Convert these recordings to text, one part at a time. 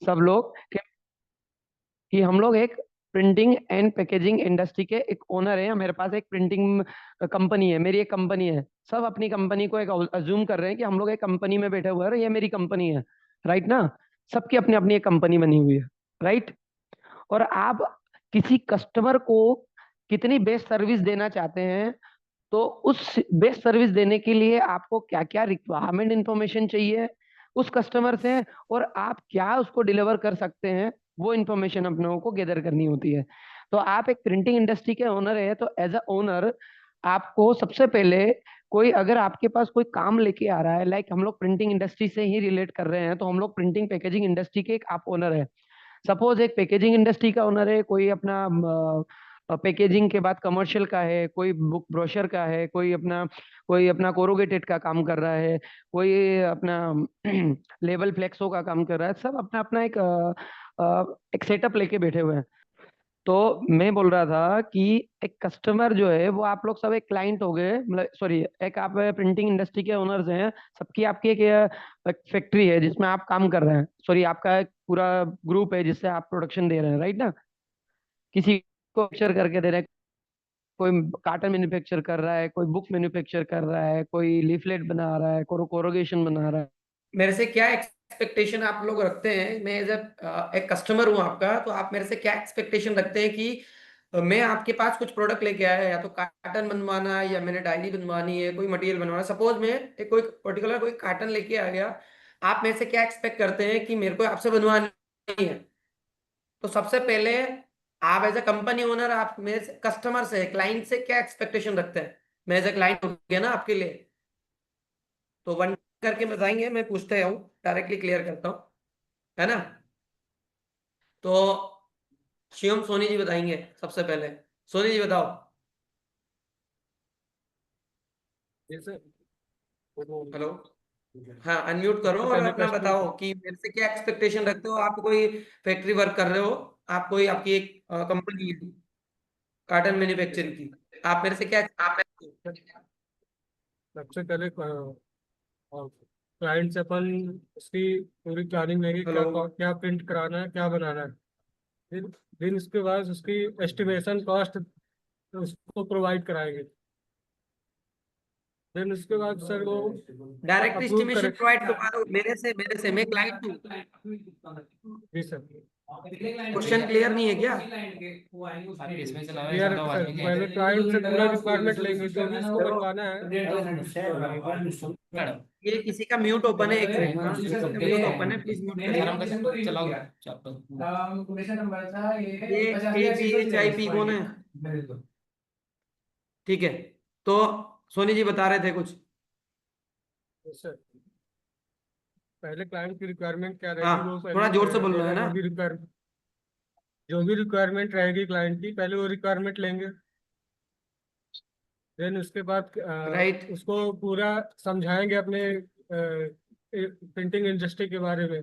सब लोग कि हम लोग एक प्रिंटिंग एंड पैकेजिंग इंडस्ट्री के एक ओनर है, मेरे पास एक प्रिंटिंग कंपनी है, मेरी एक कंपनी है। सब अपनी कंपनी को एक अज्यूम कर रहे हैं कि हम लोग एक कंपनी में बैठे हुए हैं, ये मेरी कंपनी है। राइट ना? सबकी अपनी अपनी एक कंपनी बनी हुई है। राइट? और आप किसी कस्टमर को कितनी बेस्ट सर्विस देना चाहते हैं, तो उस बेस्ट सर्विस देने के लिए आपको क्या क्या रिक्वायरमेंट इंफॉर्मेशन चाहिए उस कस्टमर से, और आप क्या उसको डिलीवर कर सकते हैं, वो इंफॉर्मेशन अपने लोगों को गैदर करनी होती है। तो आप एक प्रिंटिंग इंडस्ट्री के ओनर है, तो एज अ ओनर आपको सबसे पहले, कोई अगर आपके पास कोई काम लेके आ रहा है, लाइक हम लोग प्रिंटिंग इंडस्ट्री से ही रिलेट कर रहे हैं, तो हम लोग प्रिंटिंग पैकेजिंग इंडस्ट्री के एक आप ओनर है। सपोज एक पैकेजिंग इंडस्ट्री का ओनर है, कोई अपना पैकेजिंग के बाद कमर्शियल का है, कोई बुक ब्रोशर का है, कोई अपना कोरोगेटेड का काम कर रहा है, कोई अपना लेबल फ्लेक्सो का काम कर रहा है। सब अपना अपना एक सेटअप लेके बैठे हुए हैं। तो मैं बोल रहा था कि एक कस्टमर जो है वो आप लोग सब एक क्लाइंट हो गए, मतलब सॉरी, एक आप प्रिंटिंग इंडस्ट्री के ओनर्स हैं। सबकी आपकी एक फैक्ट्री है जिसमें आप काम कर रहे हैं, सॉरी, आपका एक पूरा ग्रुप है जिससे आप प्रोडक्शन दे रहे हैं। राइट ना? किसी को मैन्युफैक्चर करके दे रहे हैं, कोई कार्टन मैन्युफैक्चर कर रहा है, कोई बुक मैन्युफैक्चर कर रहा है, कोई लीफलेट बना रहा है, कोरोगेशन बना रहा है। मेरे से क्या एक्सपेक्टेशन आप लोग रखते हैं? मैं एज एक कस्टमर हूं आपका, तो आप मेरे से क्या एक्सपेक्टेशन रखते हैं कि मैं आपके पास कुछ प्रोडक्ट लेके आया, या तो कार्टन बनवाना है, या मैंने डायरी बनवानी है, कोई मटेरियल बनवाना है। सपोज मैं एक कोई पर्टिकुलर कोई कार्टन लेके आ गया, आप मेरे से क्या एक्सपेक्ट करते हैं कि मेरे को आपसे बनवानी है? तो सबसे पहले आप एज ए कंपनी ओनर, आप मेरे से कस्टमर से, क्लाइंट से क्या एक्सपेक्टेशन रखते हैं? मैं एज ए क्लाइंट हो गया ना आपके लिए, तो वन करके बताएंगे, मैं पूछते हूँ, डायरेक्टली क्लियर करता हूँ, है ना? तो शिवम सोनी जी बताएंगे सबसे पहले। सोनी जी बताओ। जैसे हेलो? हाँ, अनम्यूट करो सबसे और पहले अपना कस्टमर बताओ कि मेरे से क्या एक्सपेक्टेशन रखते हो। आप कोई फैक्ट्री वर्क कर रहे हो, आप कोई आपकी एक कंपनी है कार्टन मैन्युफैक्चरिंग की, आप मेरे से क्या आप सबसे पहले क्लाइंट से अपन उसकी पूरी प्लानिंग लेंगे, हेलो? क्या प्रिंट कराना है, क्या बनाना है। फिर फिर उसके बाद उसकी एस्टिमेशन कॉस्ट उसको प्रोवाइड कराएंगे। फिर उसके बाद सर वो डायरेक्ट अप्रूव एस्टिमेशन करे। प्रोवाइड करो मेरे से मैं क्लाइंट हूँ। जी सर। क्वेश्चन क्लियर नहीं है क्या? क्लियर है सर, पहले क्लाइंट से पूरा रिक्वायरमेंट लेंगे जो भी उसको चलो, बनवाना है। ये किसी का म्यूट ओपन है, एक सेकंड। हाँ, किसी का म्यूट ओपन है, प्लीज म्यूट करिए। ये ABHIP कौन है? ठीक है। तो सोनी जी बता रहे थे कुछ। तो सर पहले क्लाइंट की रिक्वायरमेंट क्या रहेगी वो हाँ, थोड़ा पहले जोर से बोल रहे हैं लेना, ना? जो भी रिक्वायरमेंट रहेगी क्लाइंट की पहले वो रिक्वायरमेंट लेंगे। देन उसके बाद राइट। उसको पूरा समझाएंगे अपने प्रिंटिंग इंडस्ट्री के बारे में।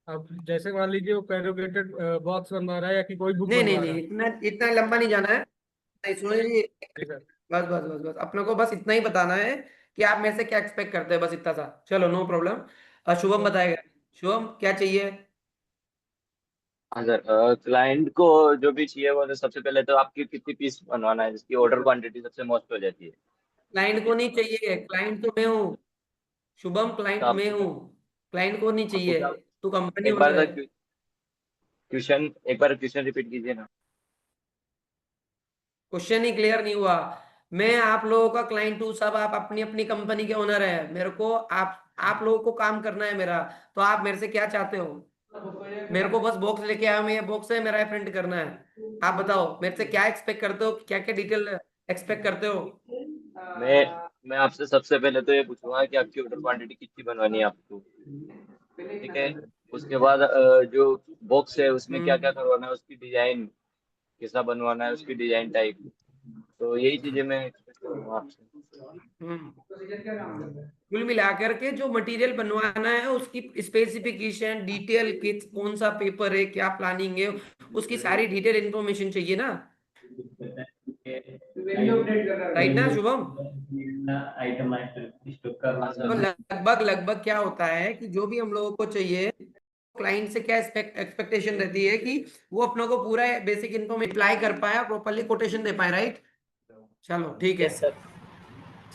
अब जैसे मान लीजिए वो कैरोगेटेड बॉक्स बनवा रहा है या कि कोई बुक नहीं नहीं बनवा नहीं, रहा है। इतना इतना लंबा नहीं जाना है। नहीं, सोनी जी, ठीक है। बस बस बस बस, अपने को बस इतना ही बताना है कि आप मेरे से क्या एक्सपेक्ट करते हैं, बस इतना सा। चलो, नो प्रॉब्लम। शुभम बताएगा। शुभम, क्या चाहिए? हाँ सर, क्लाइंट को जो भी चाहिए वो तो सबसे पहले तो आपकी कितनी पीस बनवाना है जिसकी ऑर्डर क्वांटिटी सबसे मोस्ट हो जाती है। क्लाइंट को नहीं चाहिए, क्लाइंट तो मैं हूँ। शुभम, तो क्लाइंट आप मैं हूँ। क्लाइंट को नहीं आपको चाहिए। क्या, तू कंपनी एक बार ओनर है। क्वेश्चन एक बार क्वेश्चन रिपीट कीजिए ना। क्वेश्चन ही क्लियर नहीं हुआ। मैं आप लोगों का क्लाइंट हूँ, सब आप अपनी अपनी कंपनी के ओनर है। मेरे को आप लोगों को काम करना है मेरा। तो आप मेरे से क्या चाहते हो? मेरे को बस बॉक्स लेके आया, मैं ये बॉक्स है मेरा, प्रिंट करना है। आप बताओ मेरे से क्या एक्सपेक्ट करते हो, क्या क्या डिटेल एक्सपेक्ट करते हो? मैं मैं आपसे सबसे पहले तो ये पूछूंगा कि आपकी ऑर्डर क्वांटिटी कितनी बनवानी है आपको। ठीक है। उसके बाद जो बॉक्स है उसमें क्या क्या हम्म। करवाना है, उसकी डिजाइन कैसा बनवाना है, उसकी डिजाइन टाइप। तो यही चीजें मैं एक्सपेक्ट करूंगा आपसे। हम्म। कुल मिलाकर के जो मटेरियल बनवाना है उसकी स्पेसिफिकेशन डिटेल, किस कौन सा पेपर है, क्या प्लानिंग है, उसकी सारी डिटेल इंफॉर्मेशन चाहिए ना? राइट ना शुभम? हाँ तो सर। लगभग लगभग क्या होता है कि जो भी हम लोगों को चाहिए क्लाइंट से क्या एक्सपेक्टेशन रहती है कि वो अपनों को पूरा बेसिक इन्फॉर्मेशन अप्लाई कर पाए, प्रॉपर्ली कोटेशन दे पाए, राइट? चलो ठीक है, यस सर।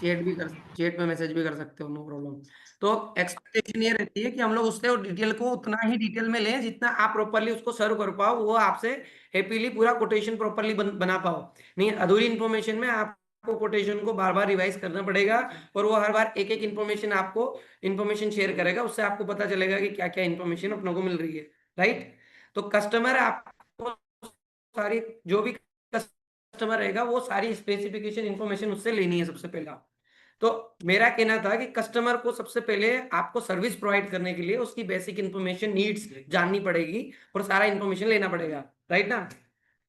चैट में मैसेज भी कर सकते हो, नो प्रॉब्लम। तो एक्सपेक्टेशन ये रहती है कि हम लोग उससे डिटेल को उतना ही डिटेल में लें जितना आप प्रॉपर्ली उसको सर्व कर पाओ, वो आपसे हैप्पीली पूरा कोटेशन प्रॉपर्ली बना पाओ। नहीं, अधूरी इन्फॉर्मेशन में आपको कोटेशन को बार बार रिवाइज करना पड़ेगा, और वो हर बार एक एक इन्फॉर्मेशन आपको इन्फॉर्मेशन शेयर करेगा, उससे आपको पता चलेगा कि क्या क्या इन्फॉर्मेशन अपनों को मिल रही है, राइट? तो कस्टमर आपको सारी, जो भी कस्टमर रहेगा वो सारी स्पेसिफिकेशन इन्फॉर्मेशन उससे लेनी है सबसे पहला। तो मेरा कहना था कि कस्टमर को सबसे पहले आपको सर्विस प्रोवाइड करने के लिए उसकी बेसिक इन्फॉर्मेशन नीड्स जाननी पड़ेगी और सारा इन्फॉर्मेशन लेना पड़ेगा, राइट ना?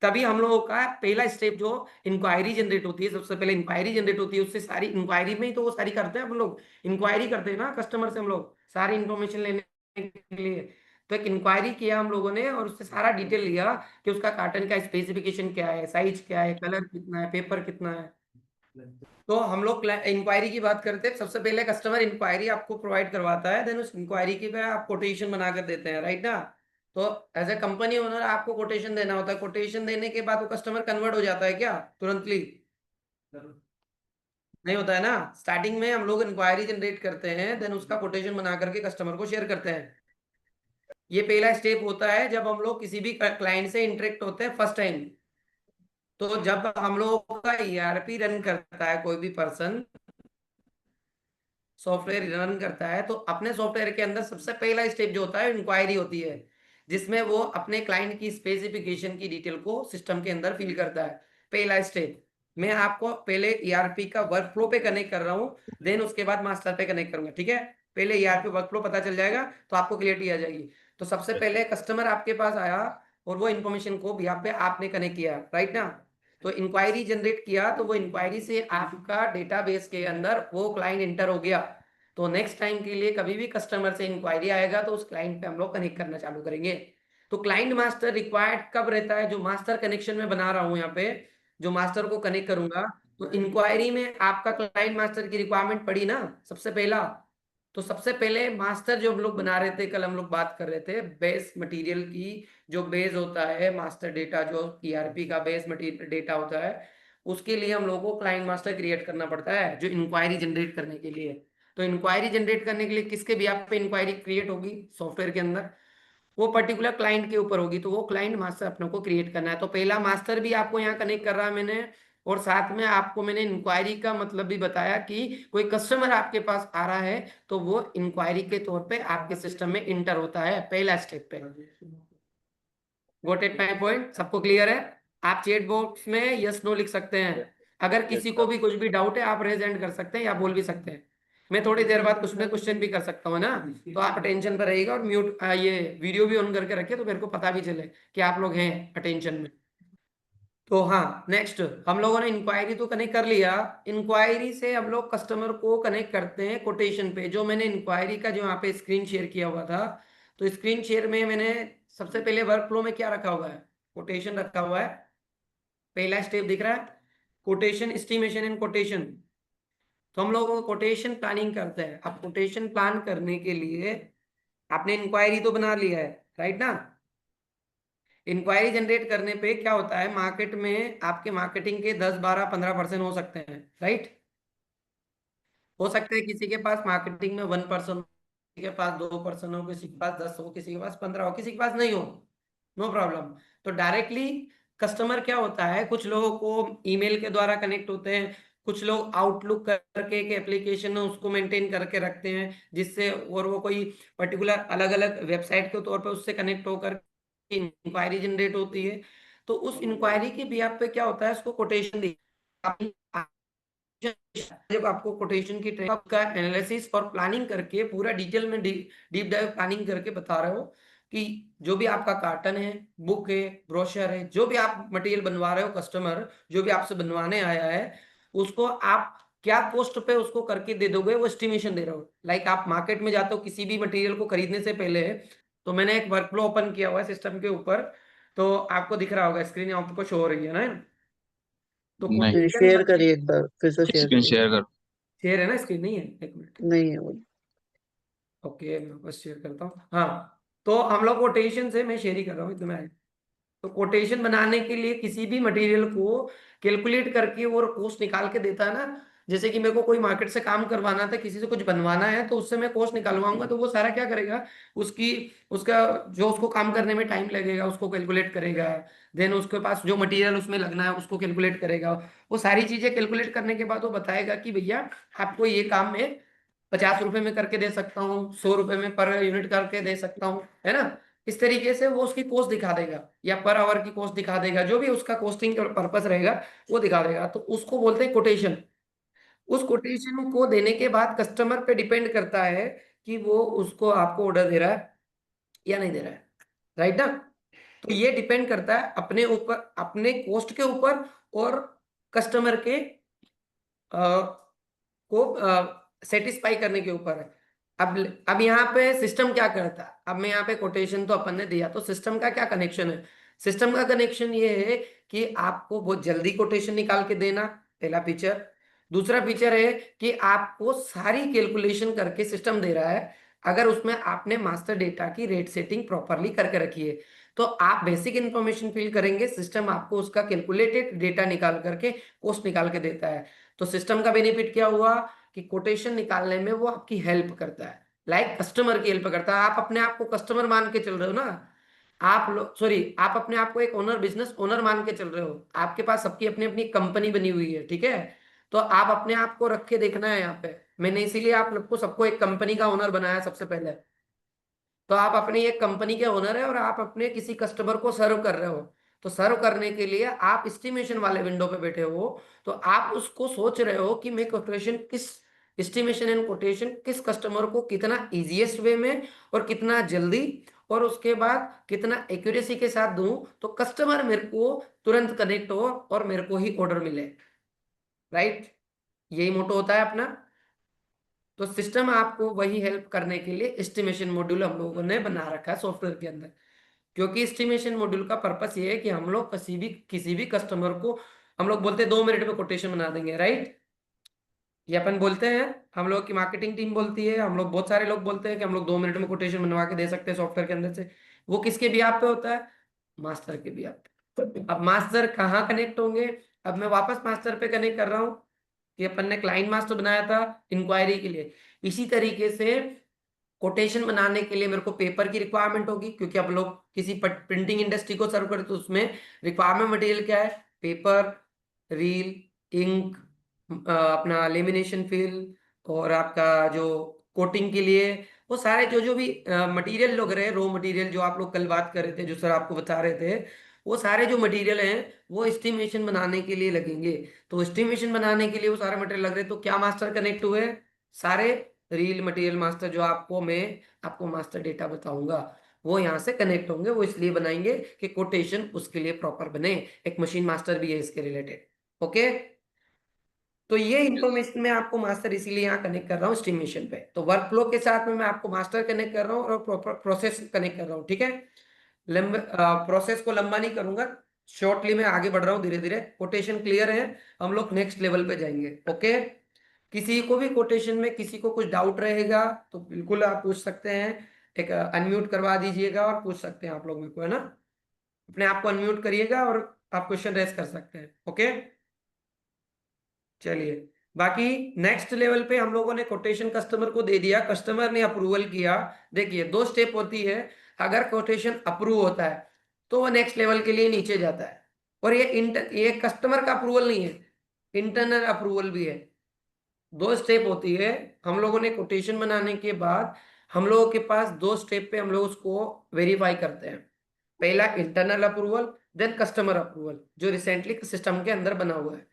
तभी हम लोगों का पहला स्टेप जो इंक्वायरी जनरेट होती है, सबसे पहले इंक्वायरी जनरेट होती है, उससे सारी इंक्वायरी में ही तो वो सारी करते हैं हम लोग, इंक्वायरी करते हैं ना कस्टमर से हम लोग सारी इन्फॉर्मेशन लेने के लिए। तो एक इंक्वायरी किया हम लोगों ने और उससे सारा डिटेल लिया कि उसका कार्टन का स्पेसिफिकेशन क्या है, साइज क्या है, कलर कितना है, पेपर कितना है। तो हम लोग इंक्वायरी की बात करते हैं, सबसे पहले कस्टमर इंक्वायरी आपको प्रोवाइड करवाता है, देन उस इंक्वायरी के पे आप कोटेशन बना कर देते हैं, राइट ना? तो एज ए कंपनी ओनर आपको कोटेशन देना होता है, कोटेशन देने के बाद वो कस्टमर कन्वर्ट हो जाता है क्या तुरंतली? नहीं होता है ना। स्टार्टिंग में हम लोग इंक्वायरी जनरेट करते हैं, देन उसका कोटेशन बना करके कस्टमर को शेयर करते हैं। ये पहला स्टेप होता है जब हम लोग किसी भी क्लाइंट से इंटरेक्ट होते हैं फर्स्ट टाइम। तो जब हम लोग का ईआरपी रन करता है कोई भी पर्सन, सॉफ्टवेयर रन करता है, तो अपने सॉफ्टवेयर के अंदर सबसे पहला स्टेप जो होता है इंक्वायरी होती है, जिसमें वो अपने क्लाइंट की स्पेसिफिकेशन की डिटेल को सिस्टम के अंदर फिल करता है। पहला स्टेप मैं आपको पहले ईआरपी का वर्कफ्लो पे कनेक्ट कर रहा हूँ, देन उसके बाद मास्टर पे कनेक्ट करूंगा, ठीक है? पहले ईआरपी वर्कफ्लो पता चल जाएगा तो आपको क्लियरिटी आ जाएगी। तो सबसे पहले कस्टमर आपके पास आया और वो इन्फॉर्मेशन को यहाँ पे आपने कनेक्ट किया, राइट ना? तो इंक्वायरी जनरेट किया, तो वो इंक्वायरी से आपका डेटाबेस के अंदर वो क्लाइंट एंटर हो गया। तो नेक्स्ट टाइम के लिए कभी भी कस्टमर से इंक्वायरी आएगा तो उस क्लाइंट पे हम लोग कनेक्ट करना चालू करेंगे। तो क्लाइंट मास्टर रिक्वायर्ड कब रहता है? जो मास्टर कनेक्शन में बना रहा हूं यहाँ पे, जो मास्टर को कनेक्ट करूंगा, तो इंक्वायरी में आपका क्लाइंट मास्टर की रिक्वायरमेंट पड़ी ना सबसे पहला। तो सबसे पहले मास्टर जो हम लोग बना रहे थे, कल हम लोग बात कर रहे थे बेस मटेरियल की, जो बेस होता है मास्टर डेटा, जो ईआरपी का बेस मटेरियल डेटा होता है, उसके लिए हम लोगों को क्लाइंट मास्टर क्रिएट करना पड़ता है, जो इंक्वायरी जनरेट करने के लिए। तो इंक्वायरी जनरेट करने के लिए किसके भी आप पे इंक्वायरी क्रिएट होगी सॉफ्टवेयर के अंदर, वो पर्टिकुलर क्लाइंट के ऊपर होगी, तो वो क्लाइंट मास्टर अपने को क्रिएट करना है। तो पहला मास्टर भी आपको यहाँ कनेक्ट कर रहा है मैंने, और साथ में आपको मैंने इंक्वायरी का मतलब भी बताया कि कोई कस्टमर आपके पास आ रहा है तो वो इंक्वायरी के तौर पे आपके सिस्टम में इंटर होता है पहला स्टेप पे। Got it my point? सबको क्लियर है? आप चैट बॉक्स में यस नो लिख सकते हैं, अगर किसी को भी कुछ भी डाउट है आप रेज हैंड कर सकते हैं या बोल भी सकते हैं। मैं थोड़ी देर बाद कुछ ना क्वेश्चन भी कर सकता हूँ ना, तो आप अटेंशन पर रहिएगा, और म्यूट ये वीडियो भी ऑन करके रखिए तो मेरे को पता भी चले कि आप लोग हैं अटेंशन में। तो हाँ, नेक्स्ट हम लोगों ने इंक्वायरी तो कनेक्ट कर लिया, इंक्वायरी से हम लोग कस्टमर को कनेक्ट करते हैं कोटेशन पे। जो मैंने इंक्वायरी का जो यहाँ पे स्क्रीन शेयर किया हुआ था, तो स्क्रीन शेयर में मैंने सबसे पहले वर्क फ्लो में क्या रखा हुआ है? कोटेशन रखा हुआ है। पहला स्टेप दिख रहा है, कोटेशन एस्टिमेशन एंड कोटेशन। तो हम लोग कोटेशन प्लानिंग करते हैं। अब कोटेशन प्लान करने के लिए आपने इंक्वायरी तो बना लिया है, राइट ना? इंक्वायरी जनरेट करने पे क्या होता है, मार्केट में आपके मार्केटिंग के 10 12 15% हो सकते हैं, राइट? हो सकता है किसी के पास मार्केटिंग में 1%, किसी के पास 2% हो, किसी के पास 10 हो, किसी के पास 15 हो, किसी के पास नहीं हो, नो प्रॉब्लम। तो डायरेक्टली कस्टमर क्या होता है, कुछ लोगों को ईमेल के द्वारा कनेक्ट होते हैं, कुछ लोग आउटलुक करके एक एप्लीकेशन है उसको मेंटेन करके रखते हैं, जिससे और वो कोई पर्टिकुलर अलग अलग वेबसाइट के तौर पे उससे कनेक्ट होकर इंक्वायरी जनरेट होती है। तो उस इंक्वायरी के बिहाफ पे क्या होता है, उसको कोटेशन दी। जब आपको कोटेशन की का एनालिसिस और प्लानिंग करके पूरा डिटेल में डीप डाइव प्लानिंग करके बता रहे हो कि जो भी आपका कार्टन है, बुक है, ब्रोशर है, जो भी आप मटेरियल बनवा रहे हो, कस्टमर जो भी आपसे बनवाने आया है, उसको आप क्या कॉस्ट पे उसको करके दे दोगे, वो एस्टिमेशन दे रहे हो। लाइक आप मार्केट में जाते हो किसी भी मटेरियल को खरीदने से पहले, तो मैंने एक वर्कफ्लो ओपन किया हुआ है सिस्टम के ऊपर, तो आपको दिख रहा होगा, स्क्रीन आपको शो हो रही है ना? तो नहीं, शेयर करिए एक बार, फिर से शेयर स्क्रीन करिए। शेयर कर। शेयर है ना? स्क्रीन नहीं है? एक मिनट, नहीं है वो। ओके मैं बस शेयर करता हूँ। हाँ, तो हम लोग कोटेशन से, मैं शेयर ही कर रहा हूँ तुम्हें। तो कोटेशन बनाने के लिए किसी भी मटेरियल को कैलकुलेट करके और कॉस्ट निकाल के देता है ना। जैसे कि मेरे को कोई मार्केट से काम करवाना था, किसी से कुछ बनवाना है, तो उससे मैं कॉस्ट निकलवाऊंगा, तो वो सारा क्या करेगा, उसकी उसका जो उसको काम करने में टाइम लगेगा उसको कैलकुलेट करेगा। देन उसके पास जो मटेरियल उसमें लगना है उसको कैलकुलेट करेगा। वो सारी चीजें कैलकुलेट करने के बाद वो बताएगा कि भैया आपको ये काम मैं 50 रुपए में करके दे सकता हूँ, 100 रुपए में पर यूनिट करके दे सकता हूँ, है ना। इस तरीके से वो उसकी कॉस्ट दिखा देगा या पर आवर की कॉस्ट दिखा देगा, जो भी उसका कॉस्टिंग का पर्पस रहेगा वो दिखा देगा। तो उसको बोलते हैं कोटेशन। उस कोटेशन को देने के बाद कस्टमर पे डिपेंड करता है कि वो उसको आपको ऑर्डर दे रहा है या नहीं दे रहा है, राइट ना। तो ये डिपेंड करता है अपने ऊपर, अपने कॉस्ट के ऊपर और कस्टमर के को सेटिस्फाई करने के ऊपर है। अब यहाँ पे सिस्टम क्या करता है, अब मैं यहाँ पे कोटेशन तो अपन ने दिया, तो सिस्टम का क्या कनेक्शन है। सिस्टम का कनेक्शन ये है कि आपको बहुत जल्दी कोटेशन निकाल के देना, पहला फीचर। दूसरा फीचर है कि आपको सारी कैलकुलेशन करके सिस्टम दे रहा है, अगर उसमें आपने मास्टर डेटा की रेट सेटिंग प्रॉपरली करके रखी है। तो आप बेसिक इंफॉर्मेशन फिल करेंगे, सिस्टम आपको उसका कैलकुलेटेड डेटा निकाल करके कॉस्ट निकाल के देता है। तो सिस्टम का बेनिफिट क्या हुआ कि कोटेशन निकालने में वो आपकी हेल्प करता है, लाइक कस्टमर की हेल्प करता है। आप अपने आप को कस्टमर मान के चल रहे हो ना, आप लोग, सॉरी, आप अपने आप को एक ओनर, बिजनेस ओनर मान के चल रहे हो। आपके पास सबकी अपनी अपनी कंपनी बनी हुई है, ठीक है। तो आप अपने आप को रख के देखना है यहाँ पे। मैंने इसीलिए आप लोग को सबको एक कंपनी का ओनर बनाया सबसे पहले। तो आप अपनी एक कंपनी के ओनर है और आप अपने किसी कस्टमर को सर्व कर रहे हो। तो सर्व करने के लिए आप एस्टिमेशन वाले विंडो पे बैठे हो, तो आप उसको सोच रहे हो कि मैं कोटेशन किस, एस्टिमेशन एंड कोटेशन किस कस्टमर को कितना इजीएस्ट वे में और कितना जल्दी और उसके बाद कितना एक्यूरेसी के साथ दूं तो कस्टमर मेरे को तुरंत कनेक्ट हो और मेरे को ही ऑर्डर मिले, राइट। यही मोटो होता है अपना। तो सिस्टम आपको वही हेल्प करने के लिए एस्टिमेशन मॉड्यूल हम लोगों ने बना रखा है सॉफ्टवेयर के अंदर। क्योंकि एस्टिमेशन मॉड्यूल का पर्पस ये है कि हम लोग किसी भी कस्टमर को, हम लोग बोलते हैं 2 मिनट में कोटेशन बना देंगे, राइट। ये अपन बोलते हैं, हम लोग की मार्केटिंग टीम बोलती है, हम लोग बहुत सारे लोग बोलते हैं कि हम लोग 2 मिनट में कोटेशन बनवा के दे सकते हैं सॉफ्टवेयर के अंदर से। वो किसके बिहाफ पे होता है, मास्टर के बिहाफ पे। अब मास्टर कहाँ कनेक्ट होंगे, अब मैं वापस मास्टर पे कनेक्ट कर रहा हूँ कि अपन ने क्लाइंट मास्टर बनाया था इंक्वायरी के लिए। इसी तरीके से कोटेशन बनाने के लिए मेरे को पेपर की रिक्वायरमेंट होगी, क्योंकि अब लोग किसी प्रिंटिंग इंडस्ट्री को सर्व करते तो उसमें रिक्वायरमेंट मटेरियल क्या है, पेपर, रील, इंक, अपना लेमिनेशन फिल और आपका जो कोटिंग के लिए वो सारे जो जो भी मटेरियल लोग रहे, रॉ मटेरियल जो आप लोग कल बात कर रहे थे, जो सर आपको बता रहे थे, वो सारे जो मटेरियल हैं वो एस्टिमेशन बनाने के लिए लगेंगे। तो एस्टिमेशन बनाने के लिए वो सारे मटेरियल लग रहे हैं, तो क्या मास्टर कनेक्ट हुए, सारे रील मटेरियल मास्टर जो मैं आपको मास्टर डेटा बताऊंगा वो यहाँ से कनेक्ट होंगे। वो इसलिए बनाएंगे कि कोटेशन उसके लिए प्रॉपर बने। एक मशीन मास्टर भी है इसके रिलेटेड, ओके। तो ये इंफॉर्मेशन मैं आपको मास्टर इसीलिए यहाँ कनेक्ट कर रहा हूँ एस्टिमेशन पे। तो वर्क फ्लो के साथ में मैं आपको मास्टर कनेक्ट कर रहा हूँ और प्रॉपर प्रोसेस कनेक्ट कर रहा हूँ, ठीक है। लंबे प्रोसेस को लंबा नहीं करूंगा, शॉर्टली मैं आगे बढ़ रहा हूँ धीरे धीरे। कोटेशन क्लियर है, हम लोग नेक्स्ट लेवल पे जाएंगे, ओके। किसी को भी कोटेशन में किसी को कुछ डाउट रहेगा तो बिल्कुल आप पूछ सकते हैं। एक अनम्यूट करवा दीजिएगा और पूछ सकते हैं आप लोग मेरे को, है ना। अपने आप को अनम्यूट करिएगा और आप क्वेश्चन रेज कर सकते हैं, ओके। चलिए, बाकी नेक्स्ट लेवल पे हम लोगों ने कोटेशन कस्टमर को दे दिया, कस्टमर ने अप्रूवल किया। देखिए 2 स्टेप होती है, अगर कोटेशन अप्रूव होता है तो वो नेक्स्ट लेवल के लिए नीचे जाता है। और ये कस्टमर का अप्रूवल नहीं है, इंटरनल अप्रूवल भी है। 2 स्टेप होती है। हम लोगों ने कोटेशन बनाने के बाद हम लोगों के पास 2 स्टेप पे हम लोग उसको वेरीफाई करते हैं। पहला internal approval, then customer approval, जो रिसेंटली सिस्टम के अंदर बना हुआ है।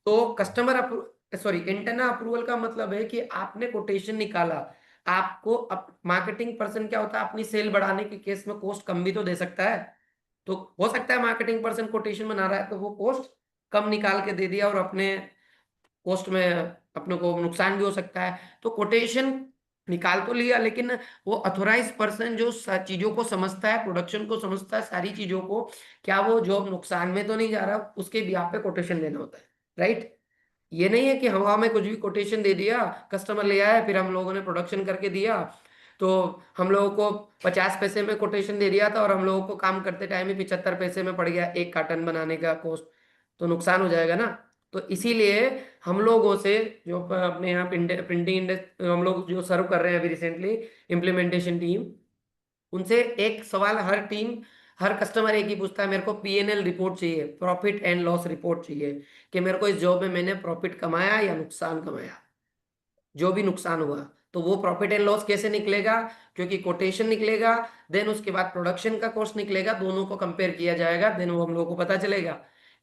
तो customer approval, sorry, internal approval का मतलब है कि आपने कोटेशन निकाला, आपको मार्केटिंग पर्सन क्या होता है, अपनी सेल बढ़ाने के केस में कॉस्ट कम भी तो दे सकता है। तो हो सकता है मार्केटिंग पर्सन कोटेशन बना रहा है तो वो कॉस्ट कम निकाल के दे दिया और अपने कॉस्ट में अपने को नुकसान भी हो सकता है। तो कोटेशन निकाल तो लिया, लेकिन वो अथोराइज पर्सन जो चीजों को समझता है, प्रोडक्शन को समझता है, सारी चीजों को, क्या वो जॉब नुकसान में तो नहीं जा रहा, उसके बिहाफ पे कोटेशन देना होता है, राइट। ये नहीं है कि हवा में कुछ भी कोटेशन दे दिया, कस्टमर ले आया, फिर हम लोगों ने प्रोडक्शन करके दिया, तो हम लोगों को 50 पैसे में कोटेशन दे दिया था और हम लोगों को काम करते टाइम ही 75 पैसे में पड़ गया एक कार्टन बनाने का कॉस्ट, तो नुकसान हो जाएगा ना। तो इसीलिए हम लोगों से जो अपने यहाँ प्रिंटिंग इंडस्ट्री हम लोग जो सर्व कर रहे हैं अभी रिसेंटली इम्प्लीमेंटेशन टीम, उनसे एक सवाल हर कस्टमर एक ही पूछता है, मेरे को पीएनएल रिपोर्ट चाहिए, प्रॉफिट एंड लॉस रिपोर्ट चाहिए, कि मेरे को इस जॉब में मैंने प्रॉफिट कमाया या नुकसान कमाया। जो भी नुकसान हुआ तो वो प्रॉफिट एंड लॉस कैसे निकलेगा, क्योंकि कोटेशन निकलेगा, देन उसके बाद प्रोडक्शन का कॉस्ट निकलेगा, दोनों को कंपेयर किया जाएगा, देन वो हम लोगों को पता चलेगा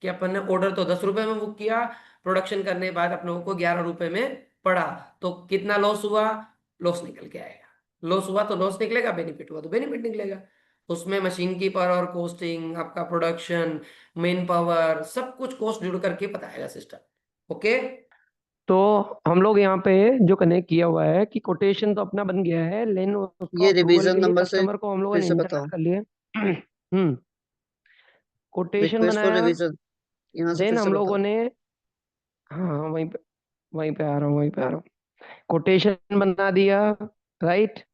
कि अपन ने ऑर्डर तो 10 रुपए में बुक किया, प्रोडक्शन करने के बाद अपन लोगों को 11 रुपए में पड़ा, तो कितना लॉस हुआ, लॉस निकल के आएगा। लॉस हुआ तो लॉस निकलेगा, बेनिफिट हुआ तो बेनिफिट निकलेगा। उसमें मशीन की पावर और कॉस्टिंग, आपका प्रोडक्शन, मेन पावर, सब कुछ कॉस्ट जुड़ करके बताएगा सिस्टम। ओके, तो हम लोग यहाँ पे जो कनेक्ट किया हुआ है कि कोटेशन तो अपना बन गया है, लेकिन उसको ये अप्रूवल रिवीजन के लिए नंबर से कस्टमर को हम लोगों फिर ने से इंटरनल बताओ। कर लिए। कोटेशन रिक्वेस्ट फॉर बनाया, रिवीजन, यहाँ से फिर देन से हम लोगों बताओ। ने, हाँ हाँ, वहीं पे आ रहा हूँ, वहीं पे आ रहा हूँ। कोटेशन बना दिया, राइट।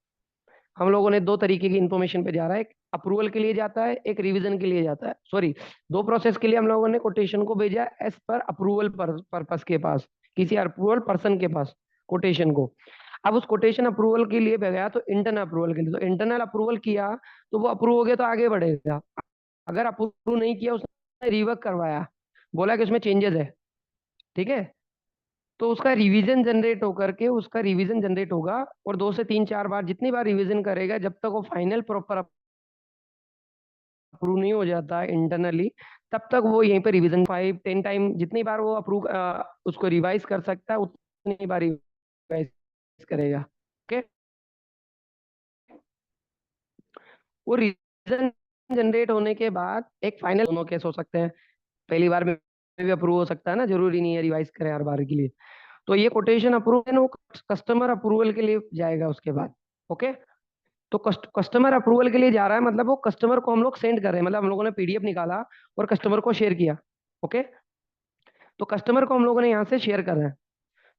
हम लोगों ने दो तरीके की इंफॉर्मेशन पे जा रहा है, एक अप्रूवल के लिए जाता है, एक रिवीजन के लिए जाता है, सॉरी, दो प्रोसेस के लिए हम लोगों ने कोटेशन को भेजा एज पर अप्रूवल पर्पस के पास, किसी अप्रूवल पर्सन के पास कोटेशन को। अब उस कोटेशन अप्रूवल के लिए गया तो इंटरनल अप्रूवल के लिए, तो इंटरनल अप्रूवल किया तो वो अप्रूव हो गया तो आगे बढ़ेगा। अगर अप्रूव नहीं किया, उसने रिवर्क करवाया, बोला कि उसमें चेंजेस है, ठीक है, तो उसका रिवीजन जनरेट होकर के उसका रिवीजन जनरेट होगा, और 2 से 3 4 बार जितनी बार रिवीजन करेगा जब तक वो फाइनल प्रॉपर अप्रूव नहीं हो जाता इंटरनली, तब तक वो यहीं पे रिवीजन 5 10 टाइम जितनी बार वो अप्रूव उसको रिवाइज कर सकता है उतनी बार रिवाइज करेगा। ओके, वो रिवीजन जनरेट होने के बाद एक फाइनल, दोनों केस हो सकते हैं, पहली बार में भी अप्रूव हो सकता है ना, जरूरी नहीं है रिवाइज करें हर बार के लिए। तो ये कोटेशन अप्रूव है ना, वो कस्टमर अप्रूवल के लिए जाएगा उसके बाद। ओके, तो कस्टमर अप्रूवल के लिए जा रहा है, मतलब वो कस्टमर को हम लोग सेंड कर रहे हैं, मतलब हम लोगों ने पीडीएफ निकाला और कस्टमर को शेयर किया। ओके, तो कस्टमर को हम लोगों ने यहाँ से शेयर कर रहे हैं,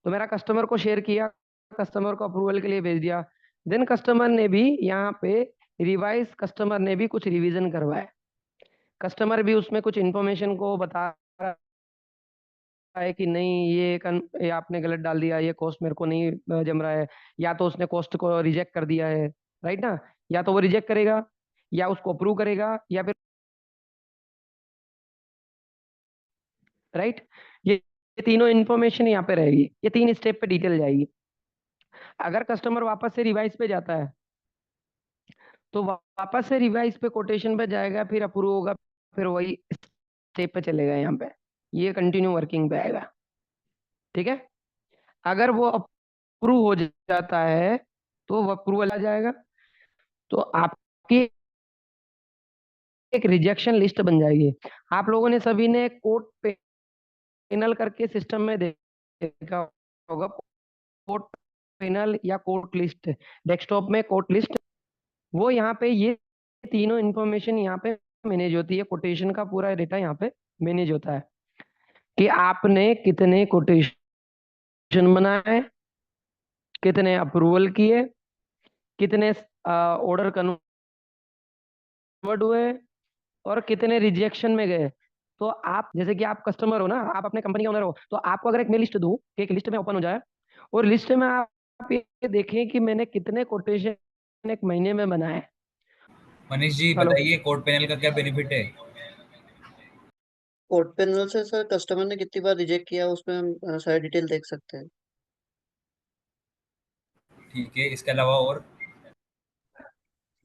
तो मेरा कस्टमर को शेयर किया, कस्टमर को अप्रूवल के लिए भेज दिया, देन कस्टमर ने भी यहाँ पे रिवाइज, कस्टमर ने भी कुछ रिवीजन करवाया, कस्टमर भी उसमें कुछ इन्फॉर्मेशन को बता रहा है कि नहीं ये आपने गलत डाल दिया, ये कॉस्ट मेरे को नहीं जम रहा है, या तो उसने कॉस्ट को रिजेक्ट कर दिया है, राइट ना, या तो वो रिजेक्ट करेगा या उसको अप्रूव करेगा या फिर, राइट, ये तीनों इन्फॉर्मेशन यहाँ पे रहेगी, ये 3 स्टेप पे डिटेल जाएगी। अगर कस्टमर वापस से रिवाइज पे जाता है तो वापस से रिवाइज पे कोटेशन पे जाएगा, फिर अप्रूव होगा, फिर वही स्टेप पे चलेगा, यहाँ पे ये कंटिन्यू वर्किंग पे आएगा, ठीक है। अगर वो अप्रूव हो जाता है तो वो अप्रूवल आ जाएगा, तो आपकी एक रिजेक्शन लिस्ट बन जाएगी। आप लोगों ने सभी ने कोड पैनल करके सिस्टम में देखा होगा, कोड पैनल या कोड लिस्ट, डेस्कटॉप में कोड लिस्ट, वो यहाँ पे ये तीनों इंफॉर्मेशन यहाँ पे मैनेज होती है, कोटेशन का पूरा डेटा यहाँ पे मैनेज होता है कि आपने कितने कोटेशन बनाए, कितने अप्रूवल किए, कितने ऑर्डर कन्वर्ट हुए, और कितने रिजेक्शन में गए। तो आप जैसे कि आप कस्टमर हो ना, आप अपने कंपनी के ओनर हो, तो आपको अगर एक मैं लिस्ट दूं कि एक लिस्ट में ओपन हो जाए और लिस्ट में आप ये देखें कि मैंने कितने कोटेशन एक महीने में बनाए। मनीष जी हेलो, बताइए, कोड पैनल का क्या बेनिफिट है? कोड पैनल से सर कस्टमर ने कितनी बार रिजेक्ट किया उसमें हम सारी डिटेल देख सकते हैं। ठीक है, इसके अलावा और?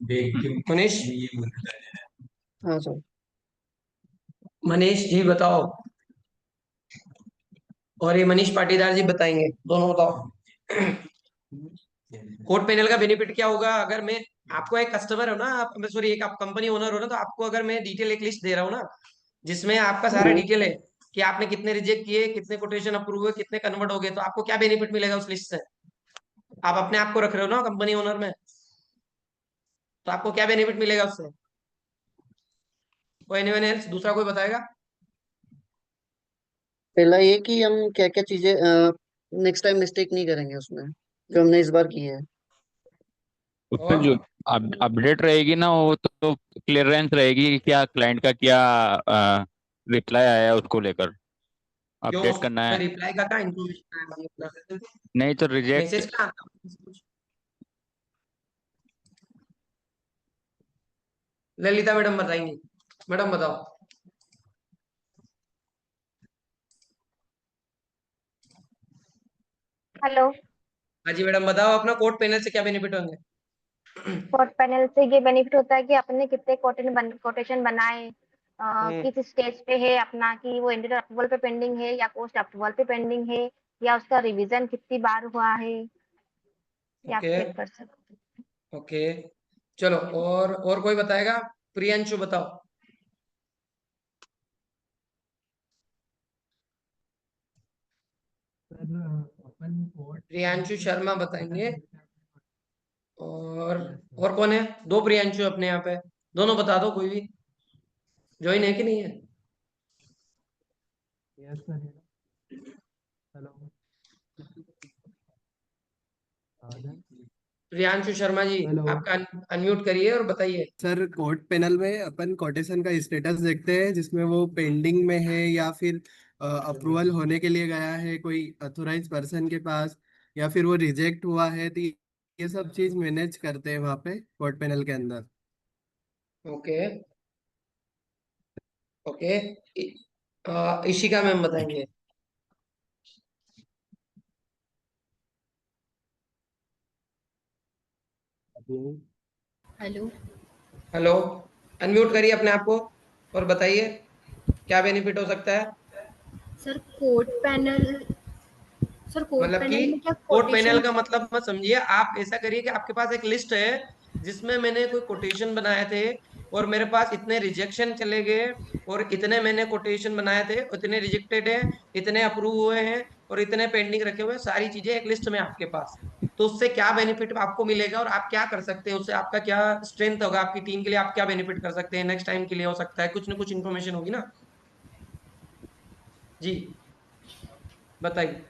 मनीष, हाँ सर। मनीष जी बताओ, और ये मनीष पाटीदार जी बताएंगे, दोनों बताओ। कोड पैनल का बेनिफिट क्या होगा, अगर मैं आपको एक कस्टमर हो ना, आप सॉरी एक आप कंपनी ओनर हो ना, तो आपको अगर मैं डिटेल एक लिस्ट दे रहा हूँ ना, जिसमें आपका सारा डिटेल है कि आपने कितने रिजेक्ट किए, कितने कोटेशन अप्रूव हुए, कितने कन्वर्ट हो गए, तो आपको क्या बेनिफिट मिलेगा उस लिस्ट से? आप अपने आप को रख रहे हो ना कंपनी ओनर में, तो आपको क्या बेनिफिट मिलेगा उससे? कोई एनीवन एल्स, दूसरा कोई बताएगा? पहला ये कि हम क्या क्या चीजें नेक्स्ट टाइम मिस्टेक नहीं करेंगे उसमें जो हमने इस बार की है। उसमें और जो अपडेट रहेगी ना, वो तो क्लियरेंस रहेगी कि क्या क्लाइंट का क्या रिप्लाई आया है उसको लेकर क्यों अपडेट करना उसमें है। रिप्लाई का क्या इंफॉर्मेशन आया भाई अपना? नहीं तो रिजेक्ट। मैसेज का आता है? ललिता मैडम बताएंगी। मैडम बताओ। हेलो। हाँ जी मैडम बताओ, अपना कोड पैनल से क्या बेनिफिट होंगे? कोड पैनल से ये बेनिफिट होता है कि अपने कितने कोटेशन बनाए, हम्म, किस स्टेज पे है अपना, कि वो इंडिविजुअल अप्रूवल पे पेंडिंग है या पोस्ट अप्रूवल पे पेंडिंग है, या उसका रिवीजन कितनी बार हुआ है, ये आप ओके चेक कर सकते हैं। ओके। चलो, और कोई बताएगा? प्रियांशु बताओ। प्रियांशु शर्मा बताएंगे। और कौन है? दो प्रियांशु अपने यहाँ पे, दोनों बता दो, कोई भी ज्वाइन है कि नहीं है? प्रियांशु शर्मा जी, आपका अनम्यूट करिए और बताइए। सर कोर्ट पैनल में अपन कोटेशन का स्टेटस देखते हैं, जिसमें वो पेंडिंग में है या फिर अप्रूवल होने के लिए गया है कोई अथोराइज पर्सन के पास, या फिर वो रिजेक्ट हुआ है, तो ये सब चीज मैनेज करते हैं वहाँ पे कोर्ट पैनल के अंदर। Okay okay. इशिका मैम बताएंगे। हेलो। हेलो, अनम्यूट करिए अपने आप को और बताइए क्या बेनिफिट हो सकता है। Sir code panel. Sir code मतलब कि पैनल में क्या कोड पैनल कोटेशन? का मतलब मत समझिए आप, ऐसा करिए कि आपके पास एक लिस्ट है जिसमें मैंने कोई कोटेशन बनाए थे, और मेरे पास इतने रिजेक्शन चले गए, और इतने मैंने कोटेशन बनाए थे, इतने रिजेक्टेड है, इतने अप्रूव हुए हैं, और इतने पेंडिंग रखे हुए हैं, सारी चीजें एक लिस्ट में आपके पास। तो उससे क्या बेनिफिट आपको मिलेगा और आप क्या कर सकते हैं उससे, आपका क्या स्ट्रेंथ होगा आपकी टीम के लिए, आप क्या बेनिफिट कर सकते हैं नेक्स्ट टाइम के लिए, हो सकता है कुछ ना कुछ इन्फॉर्मेशन होगी ना। जी बताइए।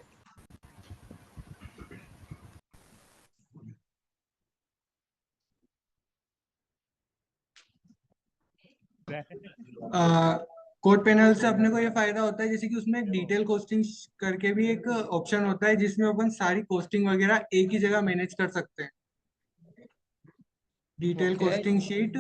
कोड पैनल से अपने को ये फायदा होता है, जैसे कि उसमें एक डिटेल कोस्टिंग करके भी एक ऑप्शन होता है, जिसमें अपन सारी कोस्टिंग वगैरह एक ही जगह मैनेज कर सकते हैं। डिटेल ओके, कोस्टिंग शीट,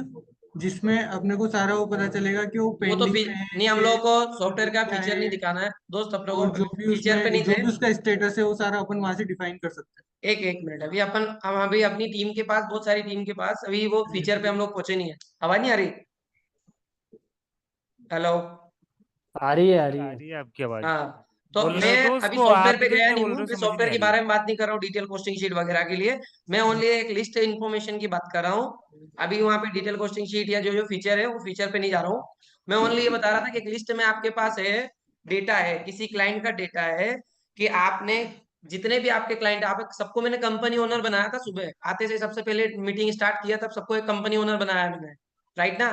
जिसमें अपने को सारा वो पता चलेगा कि वो वो तो पेंडिंग में है नहीं, हम कि लोगों को सॉफ्टवेयर का क्या फीचर नहीं है, दिखाना है दोस्त, अपने को और जो भी फीचर पे उसमें नहीं जो थे। भी उसका स्टेटस है वो सारा अपन वहां से डिफाइन कर सकते एक एक मिनट, अभी अपन हम अभी अपनी टीम के पास, बहुत सारी टीम के पास अभी वो फीचर पे हम लोग पहुंचे नहीं है। आवाज नहीं आ रही? हेलो। आ रही है, आ रही आ है। रही है आपकी आवाज। हाँ, तो बोलने मैं दो अभी उसको, सॉफ्टवेयर आप पे तो गया क्या नहीं बोल हूँ, रहे हो मैं समझ ही नहीं सॉफ्टवेयर आ के रही। बारे में बात नहीं कर रहा हूँ, डिटेल कोस्टिंग शीट वगैरह के लिए। मैं ओनली एक लिस्ट इन्फॉर्मेशन की बात कर रहा हूँ। अभी वहाँ पे डिटेल कोस्टिंग शीट या जो जो फीचर है वो फीचर पे नहीं जा रहा हूँ। मैं ओनली ये बता रहा था कि एक लिस्ट में आपके पास है, डेटा है, किसी क्लाइंट का डेटा है, कि आपने जितने भी आपके क्लाइंट, आप सबको मैंने कंपनी ओनर बनाया था, सुबह आते से सबसे पहले मीटिंग स्टार्ट किया तब सबको एक कंपनी ओनर बनाया मैंने, राइट ना?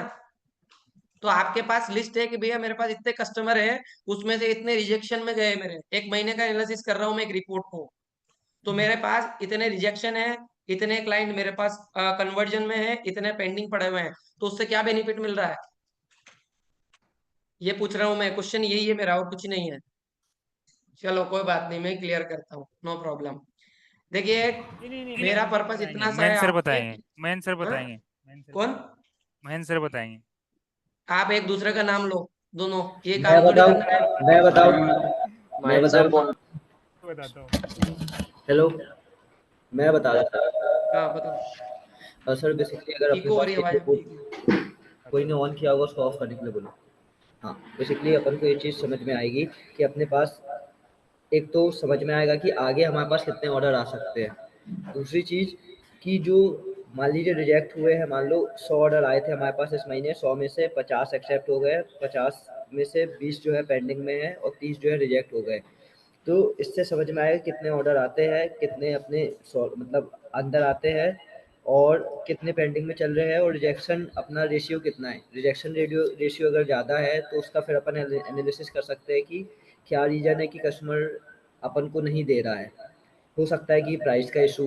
तो आपके पास लिस्ट है कि भैया मेरे पास इतने कस्टमर है, उसमें से इतने रिजेक्शन में गए, मेरे एक महीने का एनालिसिस कर रहा हूँ मैं एक रिपोर्ट को, तो मेरे पास इतने रिजेक्शन है, इतने क्लाइंट मेरे पास कन्वर्जन में है, इतने पेंडिंग पड़े हुए हैं, तो उससे क्या बेनिफिट मिल रहा है, ये पूछ रहा हूँ मैं, क्वेश्चन यही है मेरा और कुछ नहीं है। चलो कोई बात नहीं, मैं क्लियर करता हूँ, नो प्रॉब्लम। देखिए, नहीं नहीं नहीं, मेरा महेंद्र पर्पस बताएंगे, इतना सा है महेंद्र सर आपसे बताएंगे, महेंद्र सर हाँ? बताएंगे, महेंद्र सर कौन? बताएंगे, महेंद्र सर बताएंगे। आप एक दूसरे का नाम लो, दोनों ये मैं काम थोड़ी बताऊं करना है। मैं बताऊं मैं महेंद्र सर बताऊं बताता हूँ। हेलो, मैं बता रहा था। हाँ बताओ। सर बेसिकली अगर अपने इको हो पास रही है एक आवाज आपकी, एक मिनट। कोई ने ऑन किया होगा उसको ऑफ करने के लिए बोलो। हाँ, बेसिकली अपन को ये चीज़ समझ में आएगी कि अपने पास एक तो समझ में आएगा कि आगे हमारे पास कितने ऑर्डर आ सकते हैं। दूसरी चीज़ कि जो मान लीजिए रिजेक्ट हुए हैं, मान लो 100 ऑर्डर आए थे हमारे पास इस महीने, 100 में से 50 एक्सेप्ट हो गए, 50 में से 20 जो है पेंडिंग में है और 30 जो है रिजेक्ट हो गए। तो इससे समझ में आएगा कितने ऑर्डर आते हैं, कितने अपने मतलब अंदर आते हैं, और कितने पेंडिंग में चल रहे हैं, और रिजेक्शन अपना रेशियो कितना है। रिजेक्शन रेशियो अगर ज़्यादा है तो उसका फिर अपन एनालिसिस कर सकते हैं कि क्या रीज़न है कि कस्टमर अपन को नहीं दे रहा है। हो सकता है कि प्राइस का इशू